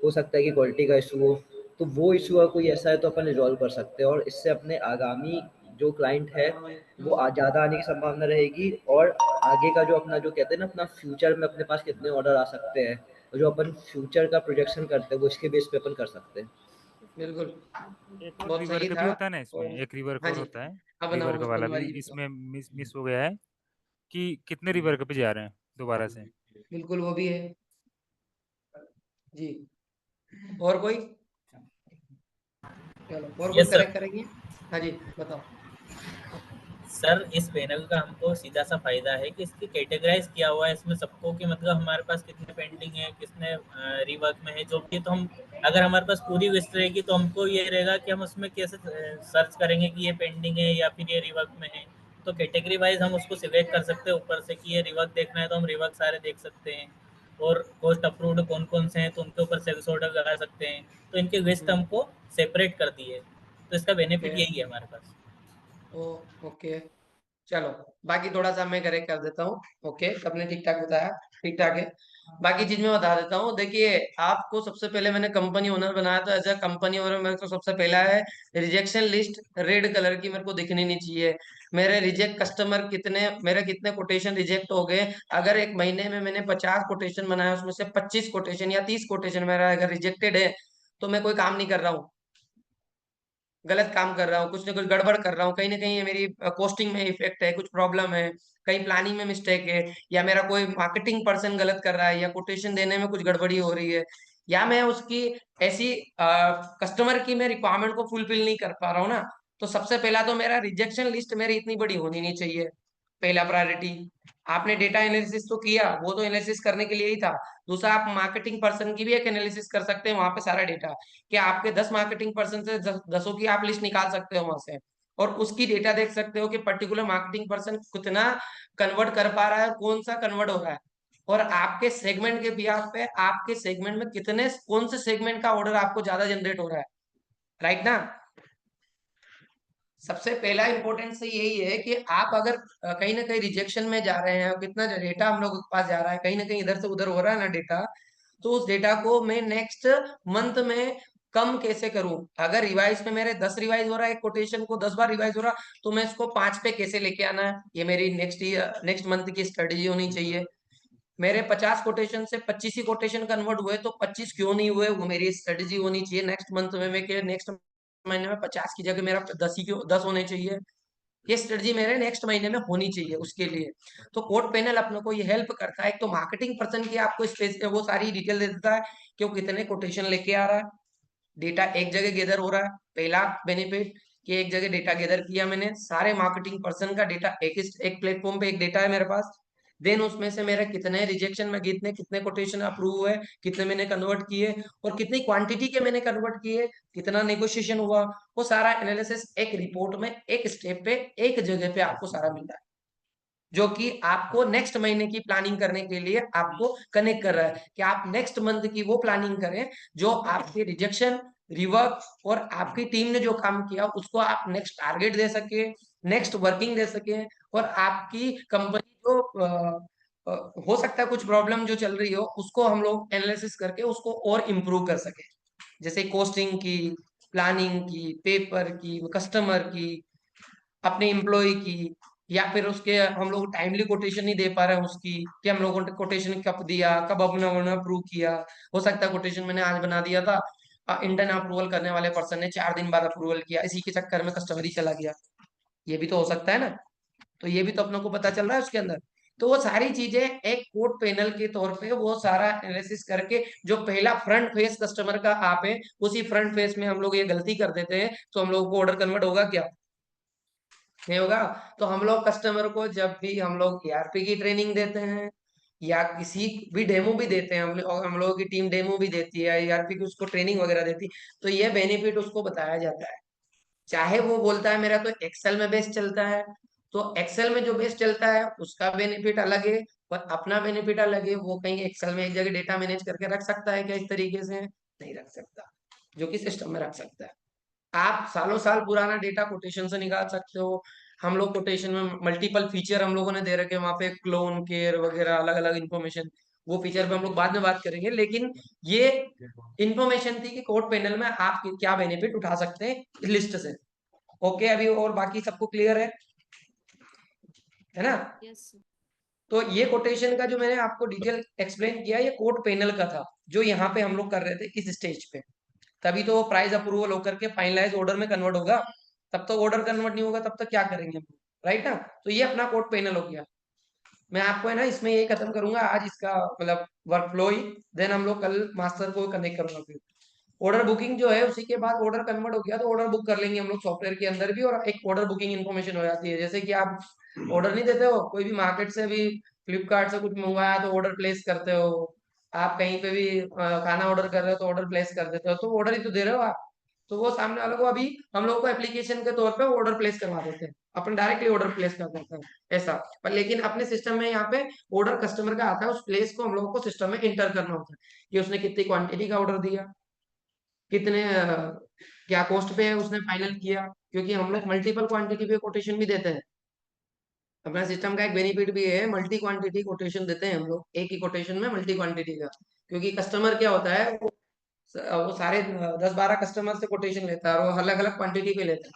हो सकता है कि क्वालिटी का इशू हो, तो वो इशू अगर कोई ऐसा है तो अपन रिजॉल्व कर सकते हैं, और इससे अपने आगामी जो क्लाइंट है वो ज़्यादा आने की संभावना रहेगी, और आगे का जो अपना जो कहते हैं ना अपना फ्यूचर में अपने पास कितने ऑर्डर आ सकते हैं, तो जो अपन फ्यूचर का प्रोजेक्शन करते हैं वो इसके बेस पे अपन कर सकते हैं। बिल्कुल, एक और बहुत रिवर्क सही भी था। होता है ना इसमें, और एक रिवर्क हाँ और जी, होता है, अब बताओ रिवर्क वाला भी तुम्हारी बताओ। इसमें मिस मिस हो गया है कि कितने रिवर्क पे जा रहे हैं दोबारा से। बिल्कुल वो भी है जी। और कोई, चलो और कोई यस सर। करेक्ट करेंगे? हाँ जी बताओ। सर इस पैनल का हमको सीधा सा फायदा है कि इसकी कैटेगराइज किया हुआ है इसमें सबको, कि मतलब हमारे पास कितने पेंडिंग है, कितने रिवर्क में है, जो भी। तो हम अगर हमारे पास पूरी लिस्ट रहेगी तो हमको ये रहेगा कि हम उसमें कैसे सर्च करेंगे कि ये पेंडिंग है या फिर ये रिवर्क में है। तो कैटेगरी वाइज हम उसको सिलेक्ट कर सकते हैं ऊपर से कि ये रिवर्क देखना है तो हम रिवर्क सारे देख सकते हैं, और कोस्ट अप्रूव्ड कौन कौन से हैं तो उनके ऊपर सेल्स ऑर्डर लगा सकते हैं। तो इनकी लिस्ट हमको सेपरेट कर दी है, तो इसका बेनिफिट ओके यही है हमारे पास। ओके, चलो बाकी थोड़ा सा मैं करेक्ट कर देता हूँ। ओके, सबने ठीक ठाक बताया, ठीक ठाक है। बाकी चीज मैं बता देता हूँ। देखिए, आपको सबसे पहले मैंने कंपनी ओनर बनाया, तो एज अ कंपनी ओनर मेरे को सबसे पहला है रिजेक्शन लिस्ट रेड कलर की मेरे को दिखनी नहीं चाहिए। मेरे रिजेक्ट कस्टमर कितने, मेरे कितने कोटेशन रिजेक्ट हो गए। अगर एक महीने में मैंने 50 कोटेशन बनाया, उसमें से 25 कोटेशन या 30 कोटेशन मेरा अगर रिजेक्टेड है, तो मैं कोई काम नहीं कर रहा हूँ, गलत काम कर रहा हूँ, कुछ ना कुछ गड़बड़ कर रहा हूँ। कहीं ना कहीं ये मेरी कॉस्टिंग में इफेक्ट है, कुछ प्रॉब्लम है, कहीं प्लानिंग में मिस्टेक है, या मेरा कोई मार्केटिंग पर्सन गलत कर रहा है, या कोटेशन देने में कुछ गड़बड़ी हो रही है, या मैं उसकी ऐसी कस्टमर की मैं रिक्वायरमेंट को फुलफिल नहीं कर पा रहा हूँ ना। तो सबसे पहला तो मेरा रिजेक्शन लिस्ट मेरी इतनी बड़ी होनी नहीं चाहिए, पहला प्रायोरिटी। आपने डेटा एनालिसिस तो किया, वो तो एनालिसिस करने के लिए ही था। दूसरा, आप मार्केटिंग पर्सन की भी एक एनालिसिस कर सकते हैं वहां पे सारा डेटा, कि आपके 10 मार्केटिंग पर्सन से 10 की आप लिस्ट निकाल सकते हो वहां से, और उसकी डेटा देख सकते हो कि पर्टिकुलर मार्केटिंग पर्सन कितना कन्वर्ट कर पा रहा है और कौन सा कन्वर्ट हो रहा है, और आपके सेगमेंट के बिहाफ पे आपके सेगमेंट में कितने, कौन से सेगमेंट का ऑर्डर आपको ज्यादा जनरेट हो रहा है, राइट ना। सबसे पहला इंपॉर्टेंस यही है कि आप अगर कहीं ना कहीं रिजेक्शन में जा रहे हैं, कितना डेटा हम लोग के पास जा रहा है, कहीं ना कहीं इधर से उधर हो रहा है ना डेटा, तो उस डेटा को मैं नेक्स्ट मंथ में कम कैसे करूं। अगर रिवाइज में मेरे 10 रिवाइज हो रहा है, एक कोटेशन को 10 बार रिवाइज हो रहा, तो मैं इसको 5 पे कैसे लेके आना है, ये मेरी नेक्स्ट मंथ की स्ट्रेटेजी होनी चाहिए। मेरे 50 कोटेशन से 25 ही कोटेशन कन्वर्ट हुए, तो 25 क्यों नहीं हुए, वो मेरी स्ट्रेटेजी होनी चाहिए नेक्स्ट मंथ में। मैं नेक्स्ट महीने में 50 की जगह मेरा 10 ही क्यों 10 होने चाहिए, ये स्ट्रेटजी मेरे नेक्स्ट महीने में होनी चाहिए उसके लिए। तो कोड पैनल अपने को ये हेल्प करता है। एक तो मार्केटिंग पर्सन की आपको स्पेस वो सारी डिटेल दे देता है कि वो कितने कोटेशन लेके आ रहा है, डेटा एक जगह गैदर हो रहा है। पहला बेनिफिट कि एक जगह डेटा गैदर किया मैंने, सारे मार्केटिंग पर्सन का डेटा एक प्लेटफॉर्म पे एक डेटा है मेरे पास। देन उसमें से मेरे कितने रिजेक्शन में, कितने कितने कोटेशन अप्रूव हुए, कितने मैंने कन्वर्ट किए, और कितनी क्वांटिटी के मैंने कन्वर्ट किए, कितना नेगोशिएशन हुआ, वो सारा एनालिसिस एक रिपोर्ट में एक स्टेप पे एक जगह पे आपको सारा मिल रहा है, जो कि आपको नेक्स्ट महीने की प्लानिंग करने के लिए आपको कनेक्ट कर रहा है कि आप नेक्स्ट मंथ की वो प्लानिंग करें जो आपके रिजेक्शन, रिवर्क और आपकी टीम ने जो काम किया उसको आप नेक्स्ट टारगेट दे सके, नेक्स्ट वर्किंग दे सके, और आपकी कंपनी जो हो सकता है कुछ प्रॉब्लम जो चल रही हो उसको हम लोग एनालिसिस करके उसको और इम्प्रूव कर सके, जैसे कोस्टिंग की, प्लानिंग की, पेपर की, कस्टमर की, अपने एम्प्लॉय की, या फिर उसके हम लोग टाइमली कोटेशन नहीं दे पा रहे हैं उसकी, कि हम लोगों ने कोटेशन कब दिया, कब अपना अप्रूव किया। हो सकता है कोटेशन मैंने आज बना दिया था, इंटर्न अप्रूवल करने वाले पर्सन ने 4 दिन बाद अप्रूवल किया, इसी के चक्कर में कस्टमर ही चला गया, ये भी तो हो सकता है ना। तो ये भी तो अपने को पता चल रहा है उसके अंदर। तो वो सारी चीजें एक कोड पैनल के तौर पे वो सारा एनालिसिस करके, जो पहला फ्रंट फेस कस्टमर का आप है, उसी फ्रंट फेस में हम लोग ये गलती कर देते हैं, तो हम लोग को ऑर्डर कन्वर्ट होगा क्या, नहीं होगा। तो हम लोग कस्टमर को जब भी हम लोग ईआरपी की ट्रेनिंग देते हैं या किसी भी डेमो भी देते हैं, हम लोगों की टीम डेमो भी देती है, ईआरपी की उसको ट्रेनिंग वगैरह देती है, तो ये बेनिफिट उसको बताया जाता है। चाहे वो बोलता है मेरा तो एक्सेल में बेस्ट चलता है, तो एक्सेल में जो बेस्ट चलता है उसका बेनिफिट अलग है, पर अपना बेनिफिट अलग है। वो कहीं एक्सेल में एक जगह डेटा मैनेज करके रख सकता है क्या इस तरीके से, नहीं रख सकता, जो कि सिस्टम में रख सकता है। आप सालों साल पुराना डेटा कोटेशन से निकाल सकते हो। हम लोग कोटेशन में मल्टीपल फीचर हम लोगों ने दे रखे हैं वहां पे, क्लोन केयर वगैरह अलग अलग इन्फॉर्मेशन, वो फीचर पे हम लोग बाद में बात करेंगे, लेकिन ये इंफॉर्मेशन थी कि कोड पैनल में आप क्या बेनिफिट उठा सकते हैं इस लिस्ट से। ओके, अभी और बाकी सबको क्लियर है ना? तो ये कोटेशन का जो मैंने आपको डिटेल एक्सप्लेन किया, ये कोड पैनल का था जो यहाँ पे हम लोग कर रहे थे इस स्टेज पे। तभी तो प्राइस अप्रूवल होकर के फाइनलाइज ऑर्डर में कन्वर्ट होगा, तब तक ऑर्डर कन्वर्ट नहीं होगा, तब तक क्या करेंगे हम, राइट ना? तो ये अपना कोड पैनल हो गया। मैं आपको है ना इसमें ये खत्म करूंगा आज इसका मतलब वर्क फ्लो ही, देन हम लोग कल मास्टर को कनेक्ट करूंगा। फिर ऑर्डर बुकिंग जो है उसी के बाद ऑर्डर कन्वर्ट हो गया तो ऑर्डर बुक कर लेंगे हम लोग सॉफ्टवेयर के अंदर भी, और एक ऑर्डर बुकिंग इन्फॉर्मेशन हो जाती है। जैसे कि आप ऑर्डर नहीं देते हो, कोई भी मार्केट से भी फ्लिपकार्ट से कुछ मंगवाया तो ऑर्डर प्लेस करते हो, आप कहीं पे भी खाना ऑर्डर कर रहे हो तो ऑर्डर प्लेस कर देते हो, तो ऑर्डर ही तो दे रहे हो आप। तो वो सामने वालों को अभी हम लोग को एप्लीकेशन के तौर पे ऑर्डर प्लेस करवा देते हैं, अपन डायरेक्टली ऑर्डर प्लेस कर देते हैं ऐसा। पर लेकिन अपने सिस्टम में यहाँ पे ऑर्डर कस्टमर का आता है, उस प्लेस को हम लोगों को सिस्टम में इंटर करना होता है कि उसने कितनी क्वांटिटी का ऑर्डर दिया, कितने क्या कॉस्ट पे उसने फाइनल किया, क्योंकि हम लोग मल्टीपल क्वांटिटी पे कोटेशन भी देते हैं। अपना सिस्टम का एक बेनिफिट भी है, मल्टी क्वांटिटी कोटेशन देते हैं हम लोग, एक ही कोटेशन में मल्टी क्वांटिटी का। क्योंकि कस्टमर क्या होता है, वो सारे 10-12 कस्टमर से कोटेशन लेता है और वो अलग अलग क्वांटिटी पे लेता है,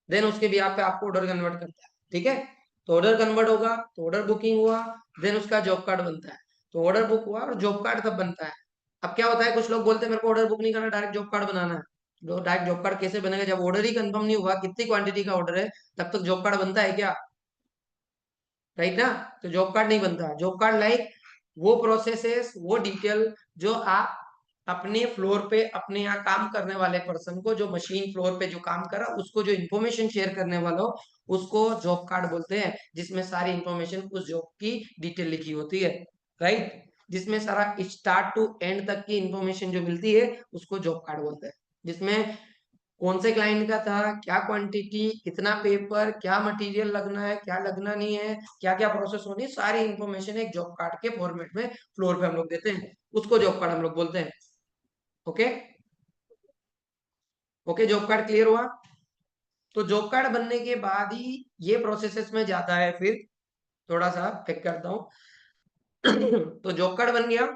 देन उसके बिहाफ पे आपको ऑर्डर कन्वर्ट करता है। ठीक है, तो ऑर्डर कन्वर्ट होगा तो ऑर्डर बुकिंग हुआ, देन उसका जॉब कार्ड बनता है। तो ऑर्डर बुक हुआ और जॉब कार्ड तब बनता है। अब क्या होता है, कुछ लोग बोलते हैं मेरे को ऑर्डर बुक नहीं करना, डायरेक्ट जॉब कार्ड बनाना है। डायरेक्ट जॉब कार्ड कैसे बनेगा, जब ऑर्डर ही कंफर्म नहीं हुआ कितनी क्वांटिटी का ऑर्डर है, तब तक जॉब कार्ड बनता है क्या? राइट ना? तो जॉब कार्ड नहीं बनता। जॉब कार्ड लाइक वो प्रोसेसेस, वो डिटेल जो आप अपने फ्लोर पे अपने यहाँ काम करने वाले पर्सन को, जो मशीन फ्लोर पे जो काम कर रहा उसको जो इन्फॉर्मेशन शेयर करने वाला हो, उसको जॉब कार्ड बोलते हैं, जिसमें सारी इन्फॉर्मेशन उस जॉब की डिटेल लिखी होती है, राइट? जिसमें सारा स्टार्ट टू एंड तक की इन्फॉर्मेशन जो मिलती है उसको जॉब कार्ड बोलते हैं। जिसमें कौन से क्लाइंट का था, क्या क्वांटिटी, कितना पेपर, क्या मटेरियल लगना है, क्या लगना नहीं है, क्या क्या प्रोसेस होनी है, सारी इन्फॉर्मेशन एक जॉब कार्ड के फॉर्मेट में फ्लोर पे हम लोग देते हैं, उसको जॉब कार्ड हम लोग बोलते हैं। Okay okay, job card clear हुआ? तो जॉब कार्ड बनने के बाद ही ये प्रोसेसेस में जाता है। फिर थोड़ा सा चेक करता हूँ तो जॉब कार्ड बन गया।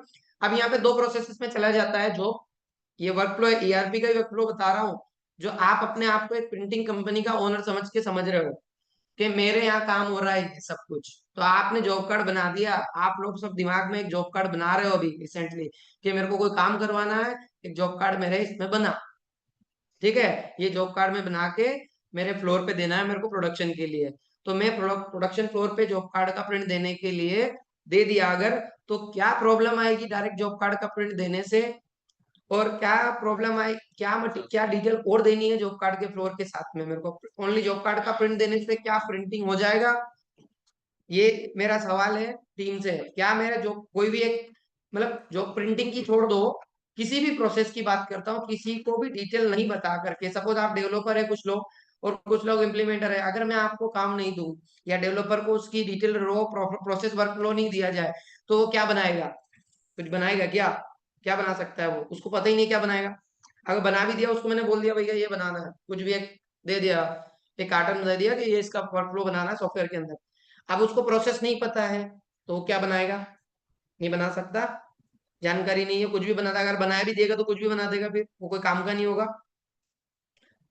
अब यहाँ पे दो प्रोसेसेस में चला जाता है जॉब। ये वर्क फ्लो है, ईआरपी का वर्क फ्लो बता रहा हूँ, जो आप अपने आप को एक प्रिंटिंग कंपनी का ओनर समझ के समझ रहे हो कि मेरे यहाँ काम हो रहा है सब कुछ। तो आपने जॉब कार्ड बना दिया, आप लोग सब दिमाग में एक जॉब कार्ड बना रहे हो अभी रिसेंटली कि मेरे को कोई काम करवाना है, एक जॉब कार्ड मेरे इसमें बना। ठीक है, ये जॉब कार्ड में बना के मेरे फ्लोर पे देना है मेरे को प्रोडक्शन के लिए। तो मैं प्रोडक्शन फ्लोर पे जॉब कार्ड का प्रिंट देने के लिए दे दिया अगर, तो क्या प्रॉब्लम आएगी डायरेक्ट जॉब कार्ड का प्रिंट देने से, और क्या प्रॉब्लम आई, क्या डिटेल और देनी है जॉब कार्ड के फ्लोर के साथ में मेरे को? ओनली जॉब कार्ड का प्रिंट देने से क्या प्रिंटिंग हो जाएगा? ये मेरा सवाल है टीम से। क्या मेरा जो कोई भी एक मतलब जो प्रिंटिंग की छोड़ दो, किसी भी प्रोसेस की बात करता हूँ, किसी को भी डिटेल नहीं बता करके, सपोज आप डेवलपर है कुछ लोग और कुछ लोग इम्प्लीमेंटर है, अगर मैं आपको काम नहीं दूं या डेवलपर को उसकी डिटेल रो प्रोसेस वर्क फ्लो नहीं दिया जाए, तो वो क्या बनाएगा? कुछ बनाएगा क्या? क्या बना सकता है वो? उसको पता ही नहीं क्या बनाएगा। अगर बना भी दिया, उसको मैंने बोल दिया भैया ये बनाना है, कुछ भी एक दे दिया, एक कार्टन दे दिया कि ये इसका वर्क फ्लो बनाना है सॉफ्टवेयर के अंदर, अब उसको प्रोसेस नहीं पता है तो वो क्या बनाएगा? नहीं बना सकता, जानकारी नहीं है, कुछ भी बनाता। अगर बनाया भी देगा तो कुछ भी बना देगा, फिर वो कोई काम का नहीं होगा,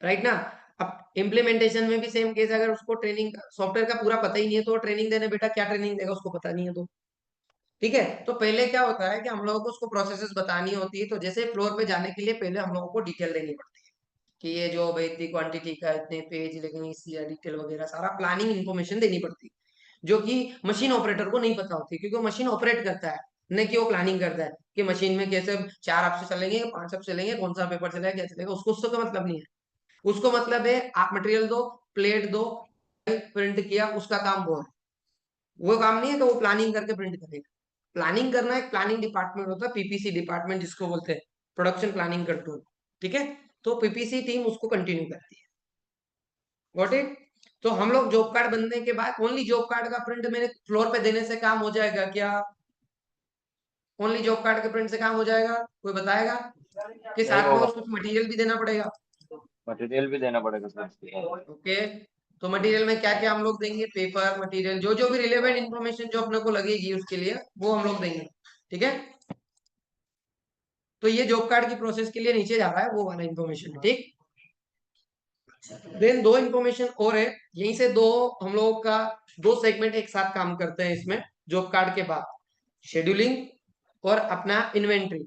राइट ना? अब इम्प्लीमेंटेशन में भी सेम केस, अगर उसको ट्रेनिंग सॉफ्टवेयर का पूरा पता ही नहीं है तो ट्रेनिंग देने बेटा क्या ट्रेनिंग देगा, उसको पता नहीं है तो। ठीक है, तो पहले क्या होता है कि हम लोगों को उसको प्रोसेसेस बतानी होती है। तो जैसे फ्लोर पे जाने के लिए पहले हम लोगों को डिटेल देनी पड़ती है कि ये जो भाई इतनी क्वांटिटी का इतने पेज लगेंगे, इसलिए डिटेल वगैरह सारा प्लानिंग इन्फॉर्मेशन देनी पड़ती है, जो कि मशीन ऑपरेटर को नहीं पता होती, क्योंकि वो मशीन ऑपरेट करता है, न कि वो प्लानिंग करता है कि मशीन में कैसे 4 अप चलेंगे, 5 अप चलेंगे, कौन सा पेपर चलेगा, क्या चलेगा, उसको उसका मतलब नहीं है। उसको मतलब है आप मटेरियल दो, प्लेट दो, प्रिंट किया, उसका काम वो काम नहीं है कि वो प्लानिंग करके प्रिंट करेगा। प्लानिंग करना एक प्लानिंग डिपार्टमेंट होता है, पीपीसी डिपार्टमेंट जिसको बोलते हैं, प्रोडक्शन प्लानिंग कंट्रोल। ठीक है, तो पीपीसी टीम उसको कंटिन्यू करती है। Got it? तो हम लोग जॉब कार्ड बनने के बाद ओनली जॉब कार्ड का प्रिंट मेरे फ्लोर पे देने से काम हो जाएगा क्या? ओनली जॉब कार्ड के प्रिंट से काम हो जाएगा? कोई बताएगा कि साथ में उसको मटेरियल भी देना पड़ेगा? मटेरियल भी देना पड़ेगा सर। ओके, तो मटेरियल में क्या क्या हम लोग देंगे? पेपर, मटेरियल, जो जो भी रिलेवेंट इन्फॉर्मेशन जो अपने को लगेगी उसके लिए वो हम लोग देंगे। ठीक है। तो ये जॉब कार्ड की प्रोसेस के लिए नीचे जा रहा है वो वाला इंफॉर्मेशन, ठीक। देन दो इंफॉर्मेशन और है, यहीं से दो हम लोगों का दो सेगमेंट एक साथ काम करते हैं इसमें जॉब कार्ड के बाद, शेड्यूलिंग और अपना इन्वेंट्री।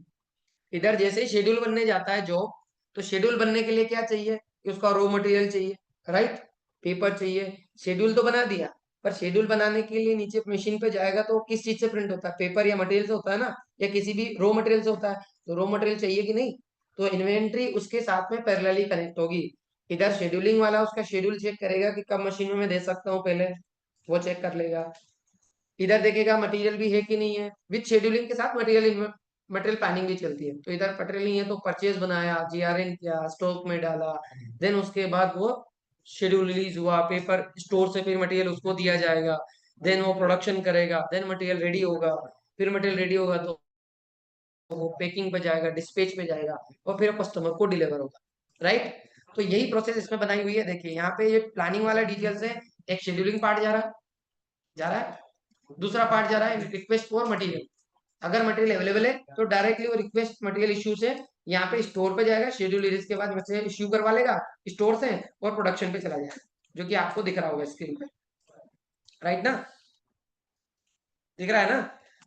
इधर जैसे ही शेड्यूल बनने जाता है जॉब, तो शेड्यूल बनने के लिए क्या चाहिए कि उसका रॉ मटेरियल चाहिए, राइट, पेपर चाहिए। शेड्यूल तो बना दिया, पर शेड्यूल बनाने के लिए नीचे मशीन पे जाएगा तो किस चीज से प्रिंट होता है, पेपर या मटेरियल से होता है ना, या किसी भी रॉ मटेरियल से होता है, तो रॉ मटेरियल चाहिए कि नहीं, तो इन्वेंट्री उसके साथ में पैरेलली कनेक्ट होगी। इधर शेड्यूलिंग वाला उसका शेड्यूल चेक करेगा कि कब मशीन में मैं दे सकता हूँ, पहले वो चेक कर लेगा। इधर देखेगा मटेरियल भी है कि नहीं है, विद शेड्यूलिंग के साथ मटेरियल प्लानिंग भी चलती है। तो इधर मटेरियल नहीं है तो परचेज बनाया, जीआरएन किया, स्टॉक में डाला, देन उसके बाद वो शेड्यूल रिलीज हुआ, पेपर स्टोर से फिर मटेरियल उसको दिया जाएगा, देन वो प्रोडक्शन करेगा, देन मटेरियल रेडी होगा, फिर मटेरियल रेडी होगा तो वो पैकिंग पे जाएगा, डिस्पैच पे जाएगा और फिर कस्टमर को डिलीवर होगा, राइट। तो यही प्रोसेस इसमें बनाई हुई है। देखिए यहाँ पे ये प्लानिंग वाला डिटेल्स है, एक शेड्यूलिंग पार्ट जा रहा है, दूसरा पार्ट जा रहा है रिक्वेस्ट फॉर मटेरियल। अगर मटेरियल अवेलेबल है तो डायरेक्टली वो रिक्वेस्ट मटेरियल इश्यू से यहाँ पे स्टोर पे जाएगा, शेड्यूल रिलीज के बाद मटेरियल इश्यू करवा लेगा स्टोर से और प्रोडक्शन पे चला जाएगा, जो कि आपको दिख रहा होगा स्क्रीन पे, राइट ना, दिख रहा है ना।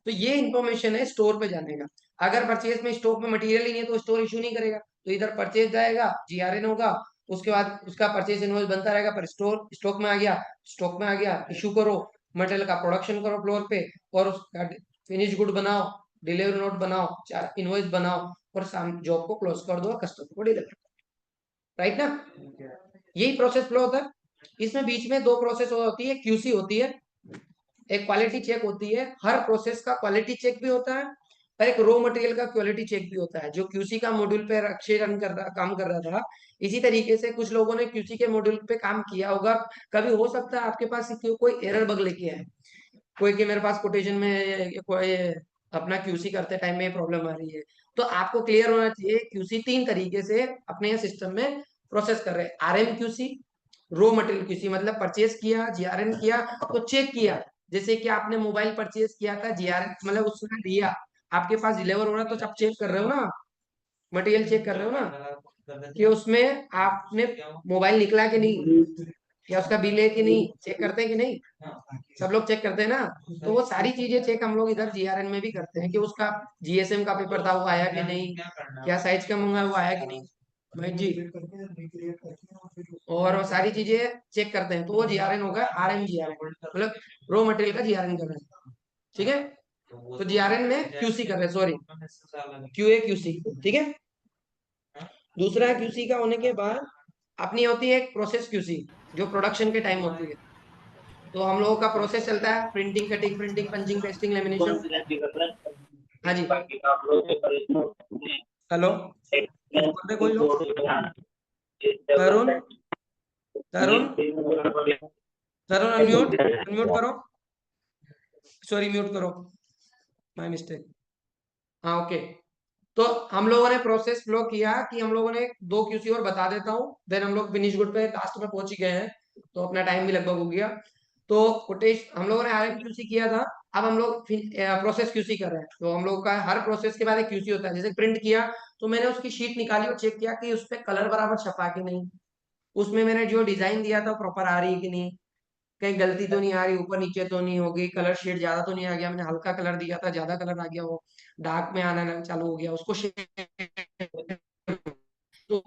तो ये इंफॉर्मेशन है स्टोर पे जाने का। अगर परचेज में स्टॉक में मटेरियल ही नहीं है तो स्टोर इशू नहीं करेगा, तो इधर परचेज जाएगा, जीआरएन होगा, उसके बाद उसका परचेज इनवॉइस बनता रहेगा, पर स्टॉक में आ गया, इशू करो, मटेरियल का प्रोडक्शन करो फ्लोर पे, और उसका फिनिश गुड बनाओ, डिलीवरी नोट बनाओ, इनवॉइस बनाओ और जॉब को क्लोज कर दो, कस्टमर को डिलीवर, राइट ना। यही प्रोसेस फ्लो होता है। इसमें बीच में दो प्रोसेस होती है, क्यूसी होती है, एक क्वालिटी चेक होती है। हर प्रोसेस का क्वालिटी चेक भी होता है और एक रॉ मटेरियल का क्वालिटी चेक भी होता है, जो क्यूसी का मॉड्यूल पे अक्षय काम कर रहा था। इसी तरीके से कुछ लोगों ने क्यूसी के मॉड्यूल पे काम किया होगा। कभी हो सकता है आपके पास कोई एरर बग लेके आए, कोई कि मेरे पास कोटेशन में कोई अपना क्यूसी करते टाइम में प्रॉब्लम आ रही है, तो आपको क्लियर होना चाहिए क्यूसी तीन तरीके से अपने सिस्टम में प्रोसेस कर रहे हैं। RM QC, raw material QC, मतलब परचेज किया, जीआरएन किया तो चेक किया, जैसे कि आपने मोबाइल परचेज किया था, जीआरएन मतलब उसने दिया, आपके पास डिलीवर हो रहा है तो आप चेक कर रहे हो ना, मटेरियल चेक कर रहे हो ना कि उसमें आपने मोबाइल निकला कि नहीं, या उसका बिल है कि नहीं, चेक करते हैं कि नहीं, सब लोग चेक करते हैं ना। तो वो सारी चीजें चेक हम लोग इधर जीआरएन में भी करते हैं कि उसका जीएसएम का पेपर था वो आया कि नहीं, क्या साइज का मंगा वो आया कि नहीं, भाई जी, और वो सारी चीजें चेक करते हैं। तो वो जीआरएन होगा, आरएम जीआरएन मतलब रॉ मटेरियल का जीआरएन कर रहे हैं, ठीक है। तो जीआरएन में क्यूसी कर रहे हैं, सॉरी क्यूए क्यूसी, ठीक है। दूसरा क्यूसी का होने के बाद अपनी होती है एक प्रोसेस क्यूसी, जो प्रोडक्शन के टाइम होती है। तो हम लोगों का प्रोसेस चलता है printing, cutting, printing, punching, pasting, lamination. हाँ जी, हेलो, कोई लोग, तरुण तरुण तरुण अनम्यूट करो, सॉरी म्यूट करो, माय मिस्टेक। हाँ ओके। तो हम लोगों ने प्रोसेस फ्लो किया कि हम लोगों ने दो क्यूसी और बता देता हूँ, देन हम लोग फिनिश गुड पे लास्ट में पहुंच ही गए हैं, तो अपना टाइम भी लगभग हो गया। तो हम लोगों ने आरएम क्यूसी किया था, अब हम लोग प्रोसेस क्यूसी कर रहे हैं। तो हम लोग का हर प्रोसेस के बाद एक क्यूसी होता है, जैसे प्रिंट किया तो मैंने उसकी शीट निकाली और चेक किया कि उस पर कलर बराबर छपा कि नहीं, उसमें मैंने जो डिजाइन दिया था प्रॉपर आ रही है कि नहीं, कहीं गलती तो नहीं आ रही, ऊपर नीचे तो नहीं होगी, कलर शेड ज्यादा तो नहीं आ गया, मैंने हल्का कलर दिया था ज्यादा कलर आ गया, वो डार्क में आना चालू हो गया, उसको तो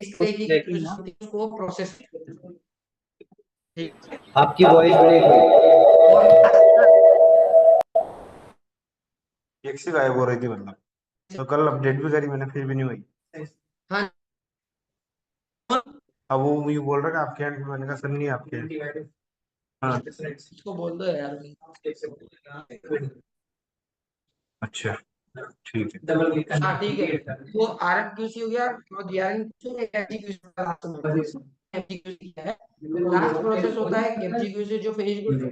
इस तरह की उसको प्रोसेस। आपकी वॉइस ब्रेक हुई, एक से गायब हो रही थी, मतलब तो कल अपडेट भी करी मैंने फिर भी नहीं हुई। हाँ अब वो मुझे बोल रहा है कि आपके यहाँ, मैंने कहा सर नहीं आपके यहाँ। हाँ इसको बोल दो यार। अच्छा ठीक है, हाँ ठीक है। तो आरएफक्यूसी हो गया और जीआरएन है। लास्ट प्रोसेस होता है एफजीक्यूसी, जो फिनिश गुड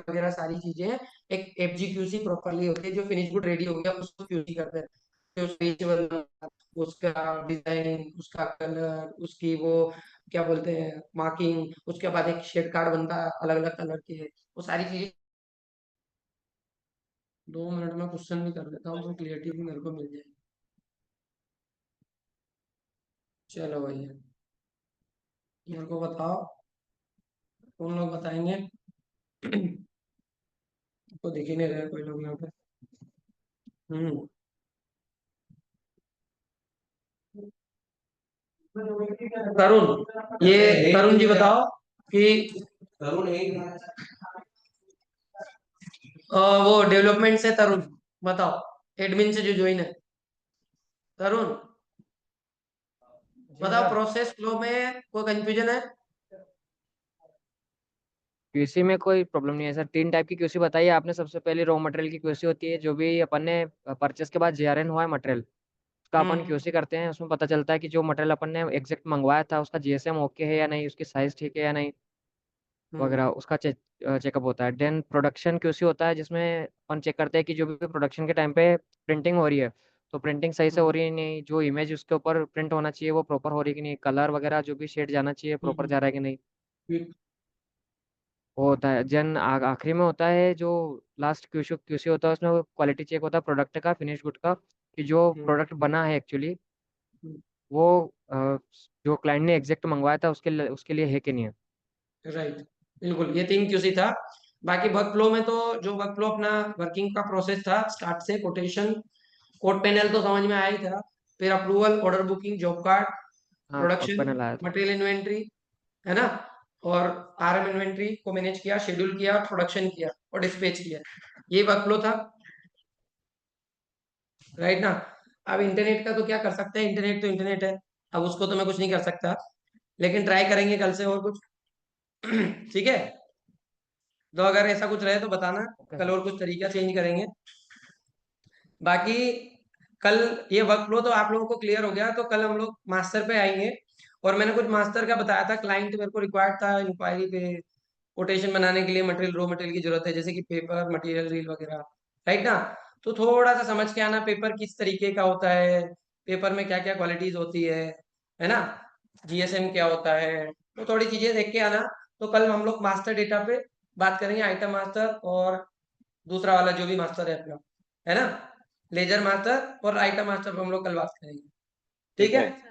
वगैरह सारी चीजें एक एफजीक्यूसी प्रॉपर्ली होती है, जो फिनिश गुड रेडी हो गया उसको क्यूसी करते हैं। उसका डिजाइन, उसका कलर, उसकी वो क्या बोलते हैं मार्किंग, उसके बाद एक शेड कार्ड बनता है अलग अलग कलर के, वो सारी चीजें 2 मिनट में क्वेश्चन भी कर देता हूँ तो क्लियरिटी भी मेरे को मिल जाएगी। चलो भैया मेरे को बताओ, कौन लोग बताएंगे? तो दिख ही नहीं रहे कोई लोग यहाँ पे। तरुण, ये तरुण जी बताओ कि वो डेवलपमेंट से तरुण बताओ, एडमिन से जो ज्वाइन है तरुण, बताओ प्रोसेस फ्लो में कोई कंफ्यूजन है? क्यूसी में कोई प्रॉब्लम नहीं है सर। 3 टाइप की क्यूसी बताइए आपने। सबसे पहले रॉ मटेरियल की क्यूसी होती है, जो भी अपन ने परचेस के बाद जेआरएन हुआ है मटेरियल, उसका अपन क्यूसी करते हैं। उसमें पता चलता है कि जो मटेरियल अपन ने एग्जैक्ट मंगवाया था उसका जीएसएम ओके है या नहीं, उसकी साइज ठीक है या नहीं वगैरह, उसका चेकअप होता है। देन प्रोडक्शन क्यूसी होता है, जिसमें अपन चेक करते हैं कि जो भी प्रोडक्शन के टाइम पे प्रिंटिंग हो रही है तो प्रिंटिंग सही से हो रही है नहीं, जो इमेज उसके ऊपर प्रिंट होना चाहिए वो प्रॉपर हो रही है कि नहीं, कलर वगैरह जो भी शेड जाना चाहिए प्रॉपर जा रहा है कि नहीं, वो होता है। जन आखिरी में होता है जो लास्ट क्यूसी क्यूसी होता है, उसमें क्वालिटी चेक होता है प्रोडक्ट का, फिनिश गुड का, कि जो प्रोडक्ट बना है एक्चुअली वो जो क्लाइंट ने एग्जैक्ट मंगवाया था उसके लिए है कि नहीं है। राइट, बिल्कुल, ये 3 क्यूसी था। बाकी वर्क फ्लो में तो जो वर्क फ्लो अपना वर्किंग का प्रोसेस था स्टार्ट से कोटेशन, कोड पैनल तो समझ में आया ही था, फिर approval, order booking, job card, हाँ कोड प्रोडक्शन, पैनल आया था। मटेरियल इन्वेंट्री, है ना, और आरएम इन्वेंट्री को मैनेज किया, शेड्यूल किया, प्रोडक्शन किया और डिस्पैच किया, ये वर्क फ्लो था। राइट ना। अब इंटरनेट का तो क्या कर सकते हैं, इंटरनेट तो इंटरनेट है, अब उसको तो मैं कुछ नहीं कर सकता, लेकिन ट्राई करेंगे कल से और कुछ। ठीक है, तो अगर ऐसा कुछ रहे तो बताना, कल और कुछ तरीका चेंज करेंगे। बाकी कल ये वर्क फ्लो तो आप लोगों को क्लियर हो गया, तो कल हम लोग मास्टर पे आएंगे, और मैंने कुछ मास्टर का बताया था, क्लाइंट मेरे को रिक्वायर्ड था इंक्वायरी पे कोटेशन बनाने के लिए मटेरियल, रॉ मटेरियल की जरूरत है, जैसे कि पेपर, मटेरियल, रील वगैरह। राइट ना, तो थोड़ा सा समझ के आना पेपर किस तरीके का होता है, पेपर में क्या क्या क्वालिटीज होती है ना, जीएसएम क्या होता है, तो थोड़ी चीजें देख के आना। तो कल हम लोग मास्टर डेटा पे बात करेंगे, आइटम मास्टर और दूसरा वाला जो भी मास्टर है अपना, है ना, लेजर मास्टर और आइटम मास्टर पे हम लोग कल बात करेंगे। ठीक है।